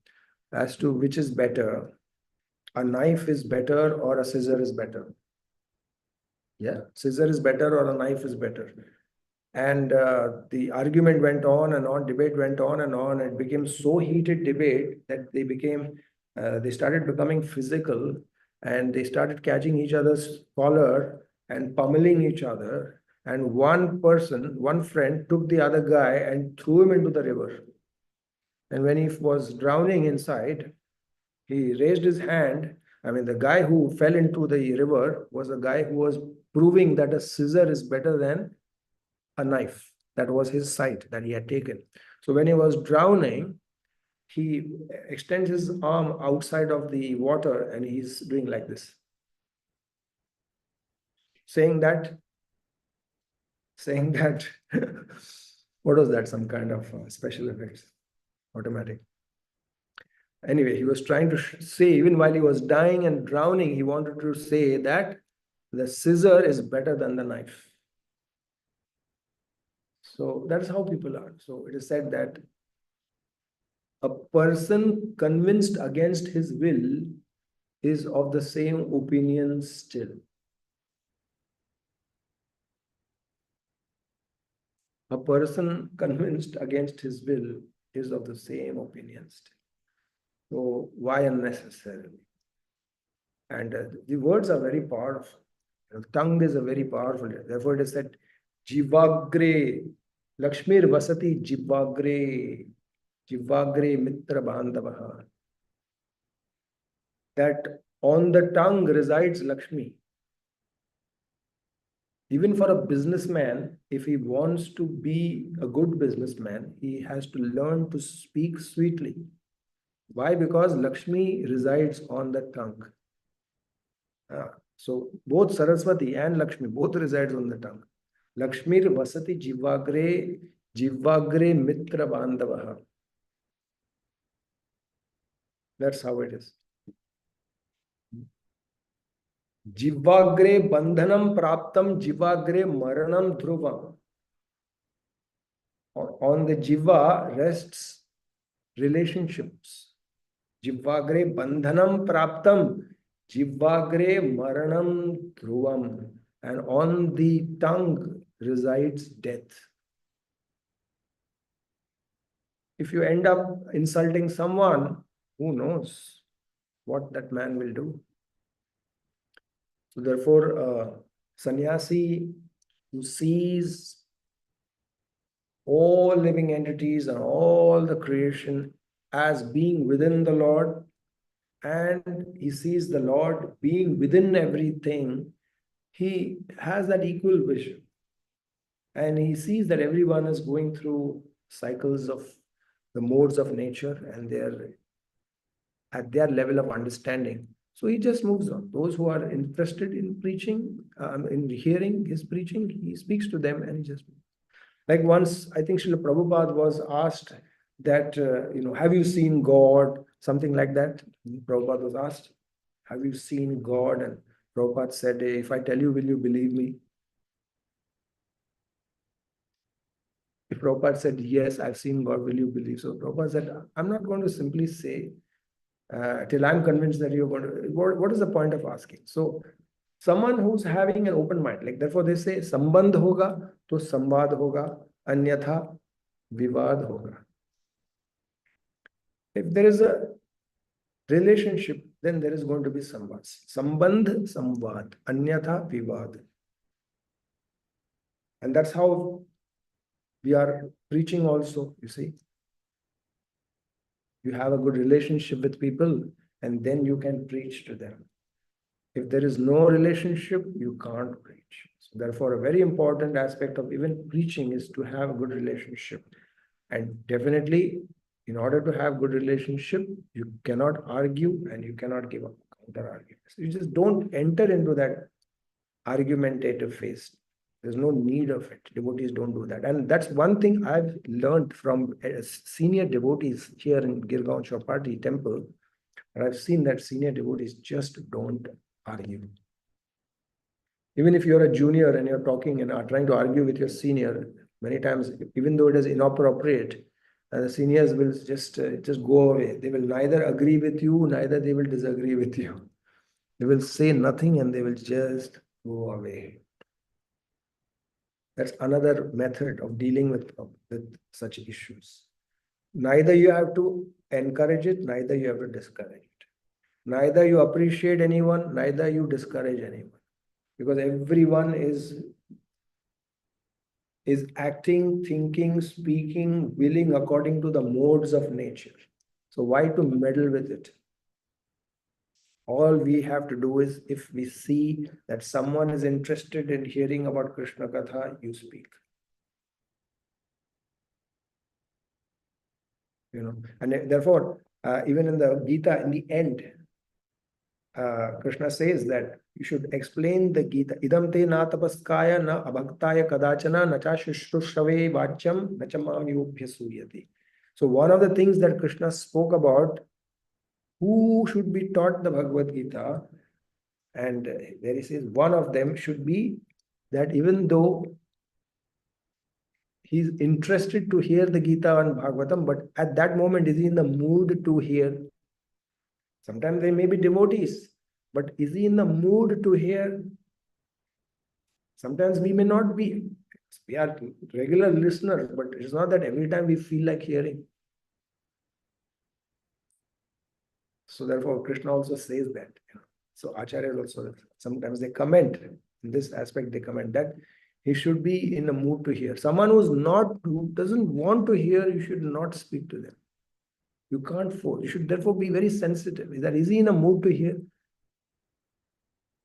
as to which is better. A knife is better or a scissor is better. Yeah, scissor is better or a knife is better. And the argument went on and on, debate went on and on. It became so heated debate that they started becoming physical, and they started catching each other's collar and pummeling each other. And one friend took the other guy and threw him into the river. And when he was drowning inside, he raised his hand. I mean, the guy who fell into the river was the guy who was proving that a scissor is better than a knife. That was his side that he had taken. So when he was drowning, he extends his arm outside of the water and he's doing like this, saying that what was that? Some kind of special effects, automatic. Anyway, he was trying to say, even while he was dying and drowning, he wanted to say that the scissor is better than the knife. So that's how people are. So it is said that a person convinced against his will is of the same opinion still. A person convinced against his will is of the same opinion still. So why unnecessarily? And the words are very powerful. The tongue is a very powerful. Therefore, it is said, Jivagre, Lakshmir Vasati Jivagre, Jivagre Mitra Bandhavaha. That on the tongue resides Lakshmi. Even for a businessman, if he wants to be a good businessman, he has to learn to speak sweetly. Why? Because Lakshmi resides on the tongue. So both Saraswati and Lakshmi, both resides on the tongue. Lakshmir Vasati Jivagre Mitra Bandhavaha. That's how it is. Jivagre Bandhanam Praptam Jivagre Maranam Dhruvam. On the jiva rests relationships. Jivagre bandhanam praptam, jivagre maranam dhruvam. And on the tongue resides death. If you end up insulting someone, who knows what that man will do? So therefore, sannyasi who sees all living entities and all the creation as being within the Lord, and he sees the Lord being within everything, he has that equal vision. And he sees that everyone is going through cycles of the modes of nature, and they're at their level of understanding. So he just moves on. Those who are interested in preaching, in hearing his preaching, he speaks to them and he just moves. Like once, I think Srila Prabhupada was asked that, have you seen God? Something like that. Prabhupada was asked, have you seen God? And Prabhupada said, if I tell you, will you believe me? If Prabhupada said, yes, I've seen God, will you believe? So Prabhupada said, I'm not going to simply say, till I'm convinced that you're going to, what is the point of asking? So someone who's having an open mind, like therefore they say, sambandh hoga, to samvad hoga, anyatha vivad hoga. If there is a relationship, then there is going to be samvad. Sambandh, samvad, anyatha vivad. And that's how we are preaching also, you see. You have a good relationship with people, and then you can preach to them. If there is no relationship, you can't preach. So therefore, a very important aspect of even preaching is to have a good relationship. And definitely, in order to have good relationship, you cannot argue and you cannot give up counter arguments. You just don't enter into that argumentative phase. There's no need of it. Devotees don't do that. And that's one thing I've learned from senior devotees here in Girgaon Chowpatty temple. And I've seen that senior devotees just don't argue. Even if you're a junior and you're talking and are trying to argue with your senior, many times, even though it is inappropriate, the seniors will just go away. They will neither agree with you, neither they will disagree with you. They will say nothing and they will just go away. That's another method of dealing with such issues. Neither you have to encourage it, neither you have to discourage it. Neither you appreciate anyone, neither you discourage anyone. Because everyone is acting, thinking, speaking, willing according to the modes of nature. So why to meddle with it? All we have to do is, if we see that someone is interested in hearing about Krishna Katha, you speak. And therefore, even in the Gita, in the end, Krishna says that you should explain the Gita. Idam te na tapaskaya na abhaktaya kadachana na cha shushrave vachyam na cha mam yubhyasuyati. So one of the things that Krishna spoke about, who should be taught the Bhagavad Gita, and there he says one of them should be that even though he's interested to hear the Gita and Bhagavatam, but at that moment is he in the mood to hear? Sometimes they may be devotees, but is he in the mood to hear? Sometimes we may not be. We are regular listeners, but it's not that every time we feel like hearing. So therefore, Krishna also says that. So Acharya also, sometimes they comment, in this aspect they comment that he should be in the mood to hear. Someone who doesn't want to hear, you should not speak to them. You can't force. You should therefore be very sensitive. Is he in a mood to hear?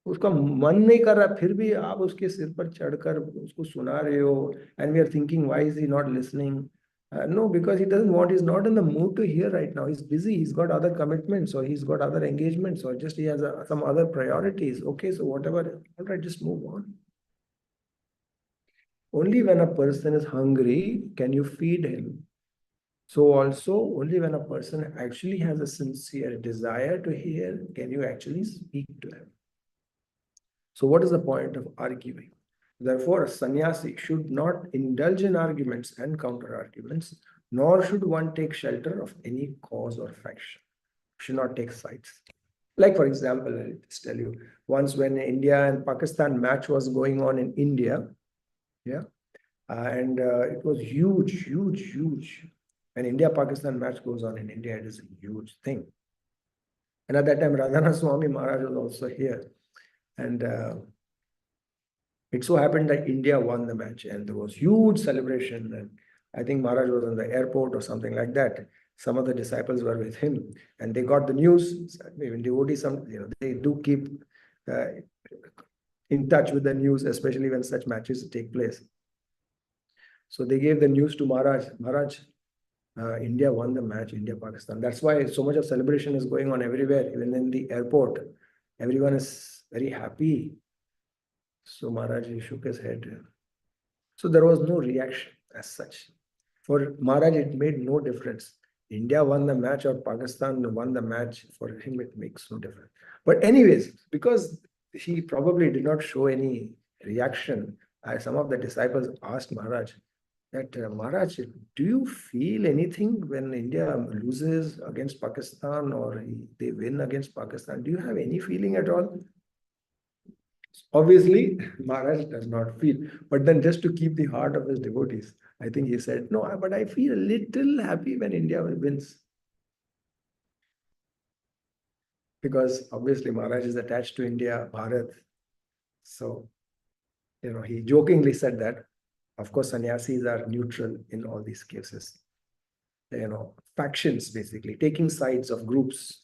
उसका मन नहीं कर रहा, फिर भी आप उसके सिर पर चढ़कर उसको सुना रहे हो, and we are thinking, why is he not listening? No, because he doesn't want. He's not in the mood to hear right now. He's busy. He's got other commitments, or he's got other engagements, or just he has some other priorities. Okay, so whatever. All right, just move on. Only when a person is hungry can you feed him. So also, only when a person actually has a sincere desire to hear, can you actually speak to him. So what is the point of arguing? Therefore, a sannyasi should not indulge in arguments and counter-arguments, nor should one take shelter of any cause or faction. Should not take sides. Like, for example, I'll just tell you, once when India and Pakistan match was going on in India, and it was huge. When India-Pakistan match goes on in India, it is a huge thing. And at that time, Radhana Swami Maharaj was also here. And it so happened that India won the match, and there was huge celebration. And I think Maharaj was on the airport or something like that. Some of the disciples were with him, and they got the news. Even devotees, they do keep in touch with the news, especially when such matches take place. So they gave the news to Maharaj. Maharaj, India won the match, India-Pakistan. That's why so much of celebration is going on everywhere, even in the airport. Everyone is very happy. So Maharaj shook his head. So there was no reaction as such. For Maharaj, it made no difference. India won the match or Pakistan won the match. For him, it makes no difference. But anyways, because he probably did not show any reaction, some of the disciples asked Maharaj that, Maharaj, do you feel anything when India loses against Pakistan or they win against Pakistan? Do you have any feeling at all? Obviously, Maharaj does not feel. But then just to keep the heart of his devotees, I think he said, no, but I feel a little happy when India wins. Because obviously Maharaj is attached to India, Bharat. So, he jokingly said that. Of course, sannyasis are neutral in all these cases. Factions, basically, taking sides of groups.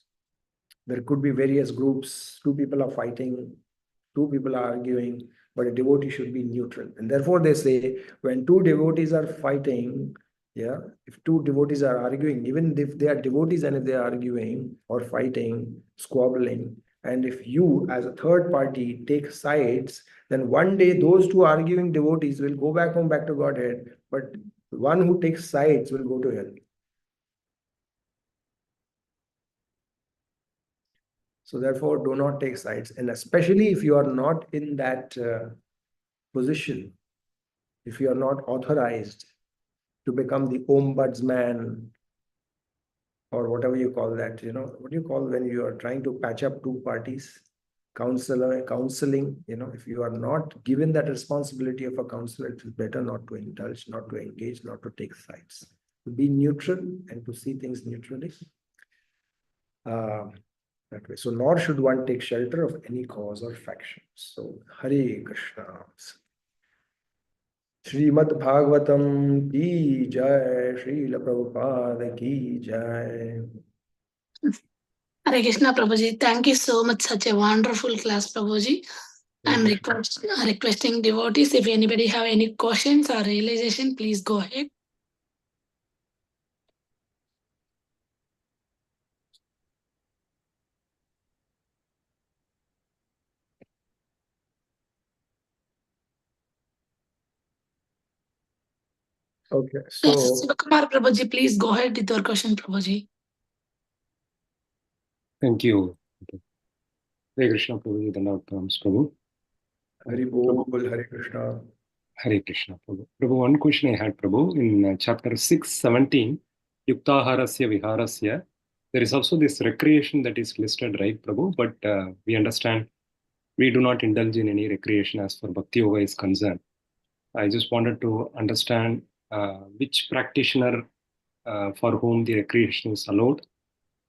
There could be various groups. Two people are fighting. Two people are arguing. But a devotee should be neutral. And therefore, they say, when two devotees are fighting, if two devotees are arguing, even if they are devotees and if they are arguing or fighting, squabbling, and if you as a third party take sides, then one day those two arguing devotees will go back home, back to Godhead, but the one who takes sides will go to hell. So therefore, do not take sides. And especially if you are not in that position, if you are not authorized to become the ombudsman or whatever you call that, what do you call when you are trying to patch up two parties? Counseling, if you are not given that responsibility of a counselor, it is better not to indulge, not to engage, not to take sides. To be neutral and to see things neutrally. That way. So nor should one take shelter of any cause or faction. So Hare Krishna. Srimad Bhagavatam ki jai, Srila Prabhupada ki jai. Hare Krishna, Prabhuji. Thank you so much. Such a wonderful class, Prabhuji. I'm requesting devotees, if anybody have any questions or realization, please go ahead. Okay, Yes, so Sivakumar Prabhuji, please go ahead with your question, Prabhuji. Thank you. Hare Krishna, Prabhu. Dandavat pranams, Prabhu. Hari Bol, Hare Krishna. Hare Krishna, Prabhu. Prabhu, one question I had, Prabhu, in chapter 6:17, Yuktaharasya Viharasya, there is also this recreation that is listed, right, Prabhu? But we understand we do not indulge in any recreation as far Bhakti Yoga is concerned. I just wanted to understand which practitioner for whom the recreation is allowed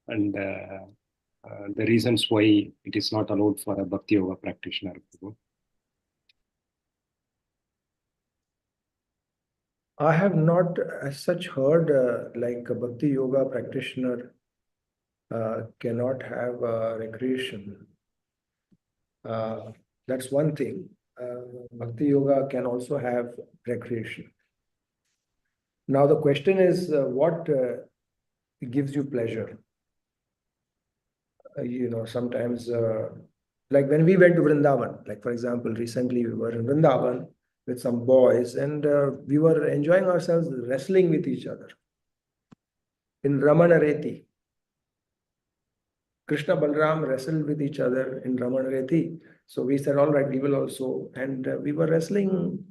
and the reasons why it is not allowed for a Bhakti Yoga practitioner, Prabhu. I have not as such heard like a Bhakti Yoga practitioner cannot have recreation. That's one thing. Bhakti Yoga can also have recreation. Now the question is what gives you pleasure? Sometimes like when we went to Vrindavan, like for example, recently we were in Vrindavan with some boys and we were enjoying ourselves wrestling with each other in Ramanareti. Krishna Balram wrestled with each other in Ramanareti. So we said, all right, we will also. And we were wrestling.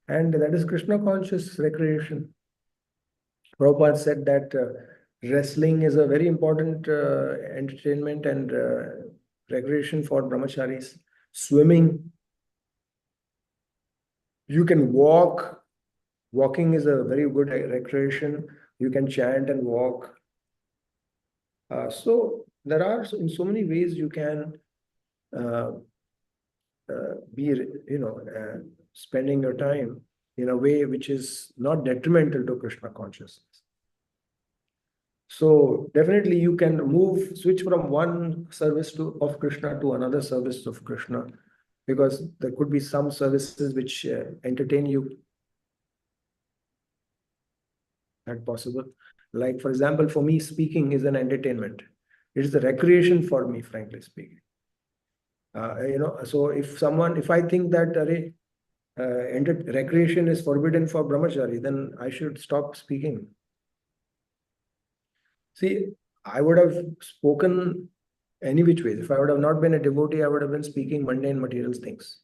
And that is Krishna conscious recreation. Prabhupada said that wrestling is a very important entertainment and recreation for brahmacharis. Swimming. You can walk. Walking is a very good recreation. You can chant and walk. So there are in so many ways you can be, spending your time in a way which is not detrimental to Krishna consciousness. So definitely you can switch from one service of Krishna to another service of Krishna, because there could be some services which entertain you. Not possible. Like, for example, for me, speaking is an entertainment. It is a recreation for me, frankly speaking. So if I think that recreation is forbidden for brahmachari, then I should stop speaking. See, I would have spoken any which ways. If I would have not been a devotee, I would have been speaking mundane material things.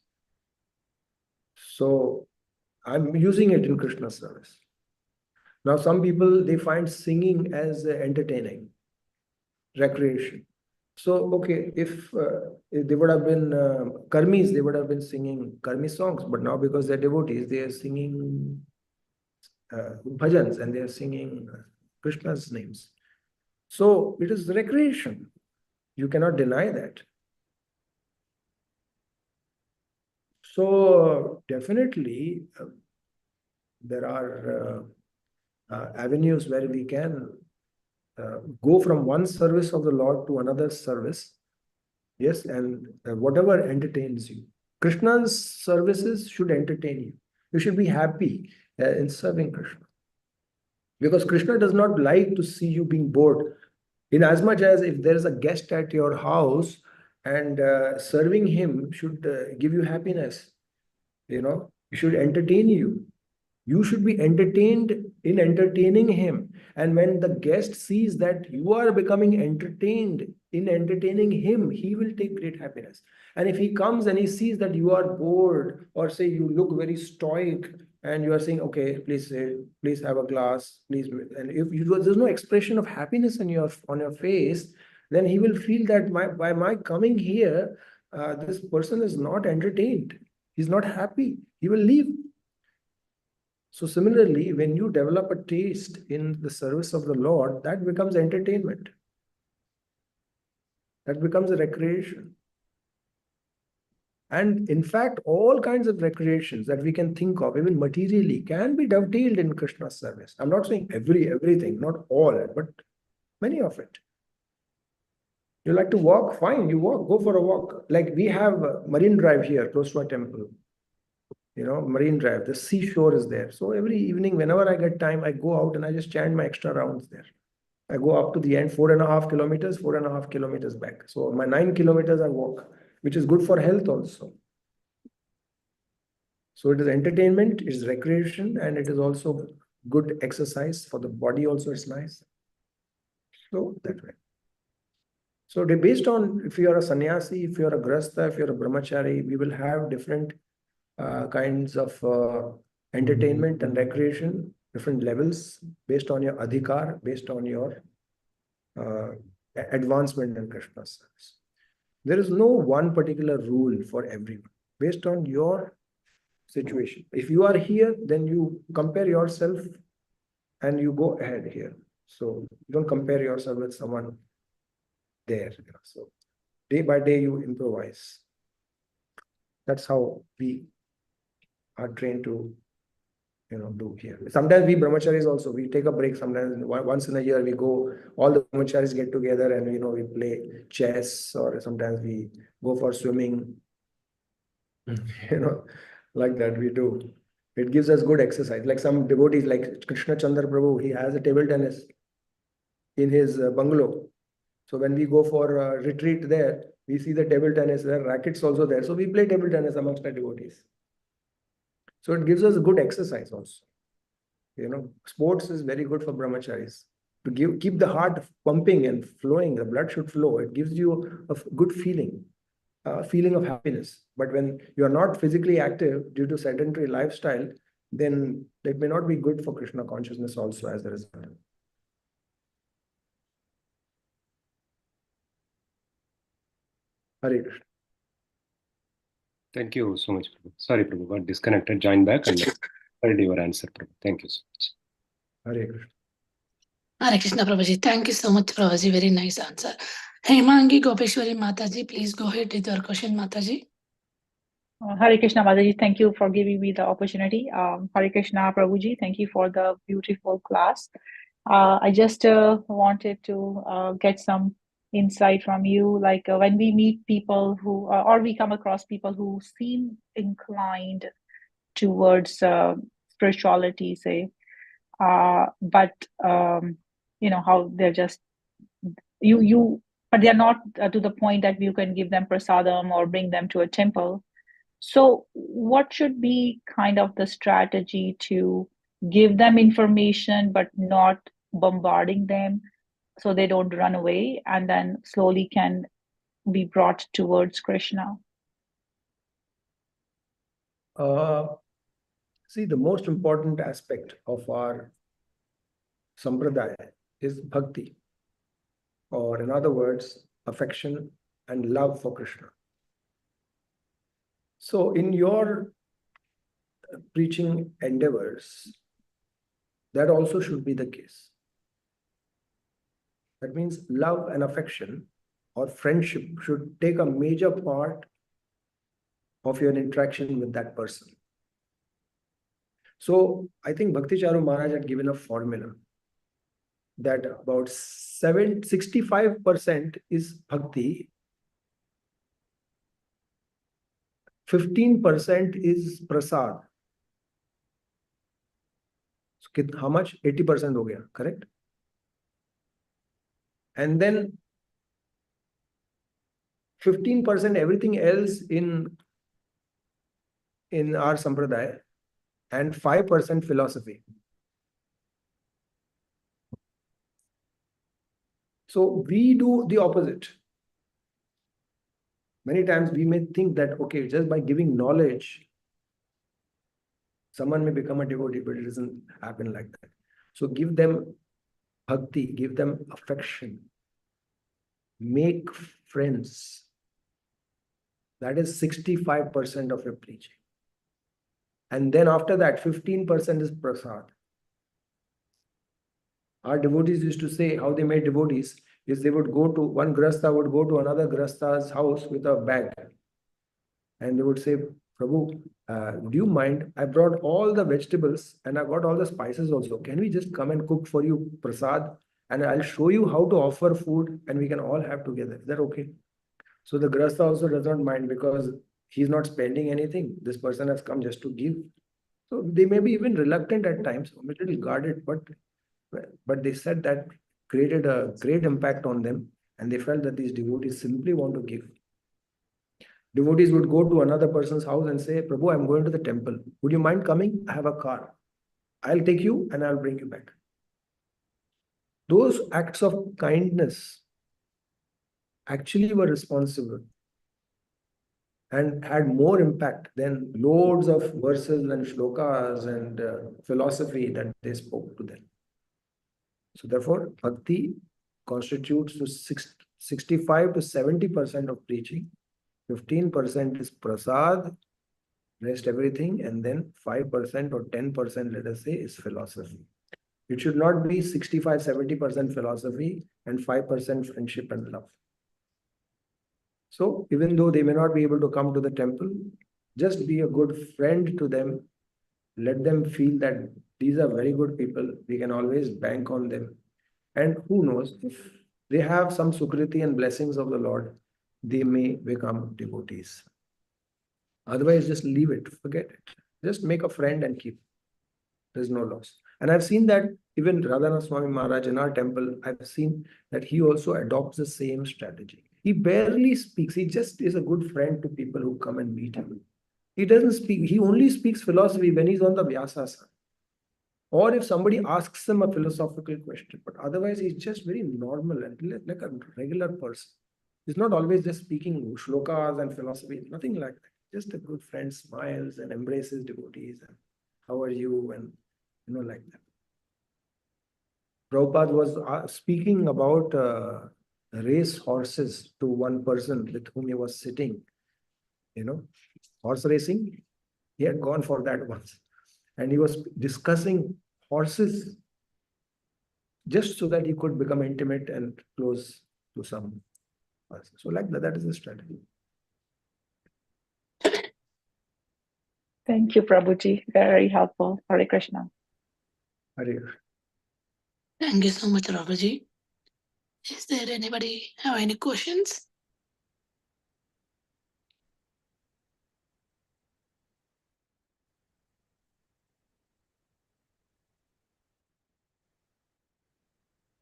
So I'm using it in Krishna's service. Now, some people, they find singing as entertaining, recreation. So, okay, if they would have been karmis, they would have been singing karmi songs. But now, because they're devotees, they are singing bhajans and they are singing Krishna's names. So, it is recreation. You cannot deny that. So, definitely, there are avenues where we can go from one service of the Lord to another service. Yes, and whatever entertains you. Krishna's services should entertain you. You should be happy in serving Krishna. Because Krishna does not like to see you being bored. In as much as if there is a guest at your house and serving him should give you happiness. It should entertain you. You should be entertained in entertaining him. And when the guest sees that you are becoming entertained in entertaining him, he will take great happiness. And if he comes and he sees that you are bored, or say you look very stoic and you are saying, okay, please have a glass, please. And if there's no expression of happiness on your face, then he will feel that by my coming here, this person is not entertained. He's not happy. He will leave. So similarly, when you develop a taste in the service of the Lord, that becomes entertainment. That becomes a recreation. And in fact, all kinds of recreations that we can think of, even materially, can be dovetailed in Krishna's service. I'm not saying everything, not all, but many of it. You like to walk? Fine, you walk, go for a walk. Like we have Marine Drive here, close to our temple. Marine Drive, the seashore is there. So every evening, whenever I get time, I go out and I just chant my extra rounds there. I go up to the end, 4.5 kilometers, 4.5 kilometers back. So my 9 kilometers I walk, which is good for health also. So it is entertainment, it is recreation, and it is also good exercise for the body also, it's nice. So that way. So based on if you are a sannyasi, if you are a grahastha, if you are a brahmachari, we will have different kinds of entertainment and recreation, different levels based on your adhikar, based on your advancement in Krishna's service. There is no one particular rule for everyone, based on your situation. If you are here, then you compare yourself and you go ahead here. So you don't compare yourself with someone there. So day by day you improvise. That's how we are trained to do here. Sometimes we brahmacharis also, we take a break sometimes. Once in a year we go, all the brahmacharis get together and we play chess, or sometimes we go for swimming. Like that we do. It gives us good exercise. Like some devotees like Krishna Chandra Prabhu, he has a table tennis in his bungalow. So when we go for a retreat there, we see the table tennis, there are rackets also there. So we play table tennis amongst the devotees. So it gives us a good exercise also. Sports is very good for brahmacharis to keep the heart pumping and flowing. The blood should flow. It gives you a good feeling, a feeling of happiness. But when you are not physically active due to sedentary lifestyle, then that may not be good for Krishna consciousness also as a result. Hare Krishna. Thank you so much, Prabhu. Sorry, Prabhu, got disconnected, joined back, and heard your answer, Prabhu. Thank you so much. Hare Krishna. Hare Krishna, Prabhuji. Thank you so much, Prabhuji. Very nice answer. Hemangi Gopeshwari Mataji, please go ahead with your question, Mataji. Hare Krishna, Mataji. Thank you for giving me the opportunity. Hare Krishna, Prabhuji. Thank you for the beautiful class. I just wanted to get some insight from you. Like when we meet people who, or we come across people who seem inclined towards spirituality, say, but you know how they're just but they're not to the point that you can give them prasadam or bring them to a temple. So what should be kind of the strategy to give them information but not bombarding them so they don't run away and then slowly can be brought towards Krishna? See, the most important aspect of our sampradaya is bhakti, or in other words, affection and love for Krishna. So in your preaching endeavors, that also should be the case. That means love and affection or friendship should take a major part of your interaction with that person. So I think Bhakti Charu Maharaj had given a formula that about 65% is bhakti, 15% is prasad. So how much? 80% ho gaya, correct? And then 15% everything else in our sampradaya, and 5% philosophy. So we do the opposite. Many times we may think that, okay, just by giving knowledge, someone may become a devotee, but it doesn't happen like that. So give them bhakti, give them affection, make friends. That is 65% of your preaching. And then after that, 15% is prasad. Our devotees used to say how they made devotees is they would go to, one grasta would go to another grasta's house with a bag. And they would say, Prabhu, do you mind? I brought all the vegetables and I got all the spices also. Can we just come and cook for you prasad? And I'll show you how to offer food and we can all have together. Is that okay? So the grasta also does not mind because he's not spending anything. This person has come just to give. So they may be even reluctant at times, a little guarded, but they said that created a great impact on them, and they felt that these devotees simply want to give. Devotees would go to another person's house and say, Prabhu, I'm going to the temple. Would you mind coming? I have a car. I'll take you and I'll bring you back. Those acts of kindness actually were responsible and had more impact than loads of verses and shlokas and philosophy that they spoke to them. So therefore, bhakti constitutes to 65 to 70% of preaching. 15% is prasad, rest everything, and then 5% or 10%, let us say, is philosophy. It should not be 65-70% philosophy and 5% friendship and love. So even though they may not be able to come to the temple, just be a good friend to them. Let them feel that these are very good people. We can always bank on them. And who knows, if they have some sukriti and blessings of the Lord, they may become devotees. Otherwise, just leave it, forget it. Just make a friend and keep. There's no loss. And I've seen that even Radhanath Swami Maharaj in our temple, I've seen that he also adopts the same strategy. He barely speaks. He just is a good friend to people who come and meet him. He doesn't speak. He only speaks philosophy when he's on the Vyasasana. or if somebody asks him a philosophical question. But otherwise, he's just very normal and like a regular person. He's not always just speaking shlokas and philosophy, nothing like that. Just a good friend, smiles and embraces devotees and how are you, and like that. Prabhupada was speaking about race horses to one person with whom he was sitting. Horse racing, he had gone for that once. And he was discussing horses just so that he could become intimate and close to some person. So like that is the strategy. Thank you, Prabhuji. Very helpful. Hare Krishna. Hare Krishna. Thank you so much, Prabhuji. Is there anybody have any questions?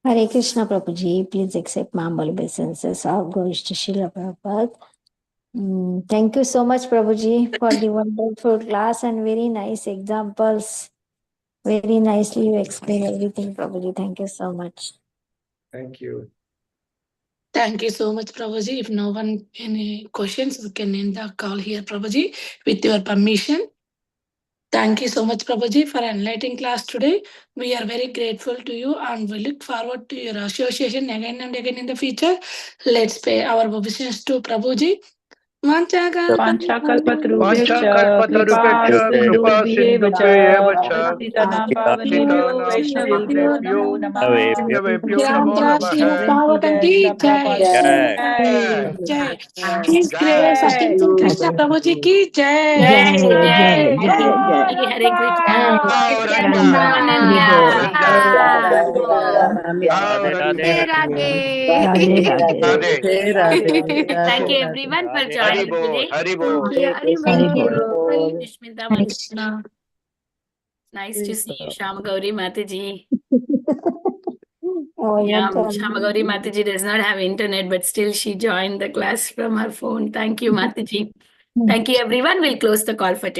Hare Krishna, Prabhuji. Please accept my humble obeisances of Govish to Srila Prabhupada. Thank you so much, Prabhuji, for the wonderful class and very nice examples. Very nicely you explain everything, Prabhuji. Thank you so much. Thank you. Thank you so much, Prabhuji. If no one any questions, we can end the call here, Prabhuji, with your permission. Thank you so much, Prabhuji, for enlightening class today. We are very grateful to you and we look forward to your association again and again in the future. Let's pay our obeisance to Prabhuji. Vanchakalpatarubhyacha Vanchakalpatarubhyacha kripa kripa sindhubhyeva cha sindhubhyeva cha patitanam pavanebhyo vaishnavebhyo namo namah. Vaishnavebhyo namo namaha. Jai. His grace, Akincana Krishna Prabhuji ki jai. Jai, jai, Jai, jai, jai. jai. Hare Krishna. Gauranga, Nityananda. Gauranga, Radhe Radhe. Radhe Radhe. Radhe. Thank you everyone for joining Haribol, today. Haribol. Thank you. Haribol. Nishmita Krishna. Nice to see you, Shamagauri Mataji. Yeah, Shamagauri Mataji does not have internet, but still she joined the class from her phone. Thank you, Mataji. Thank you, everyone. We'll close the call for today.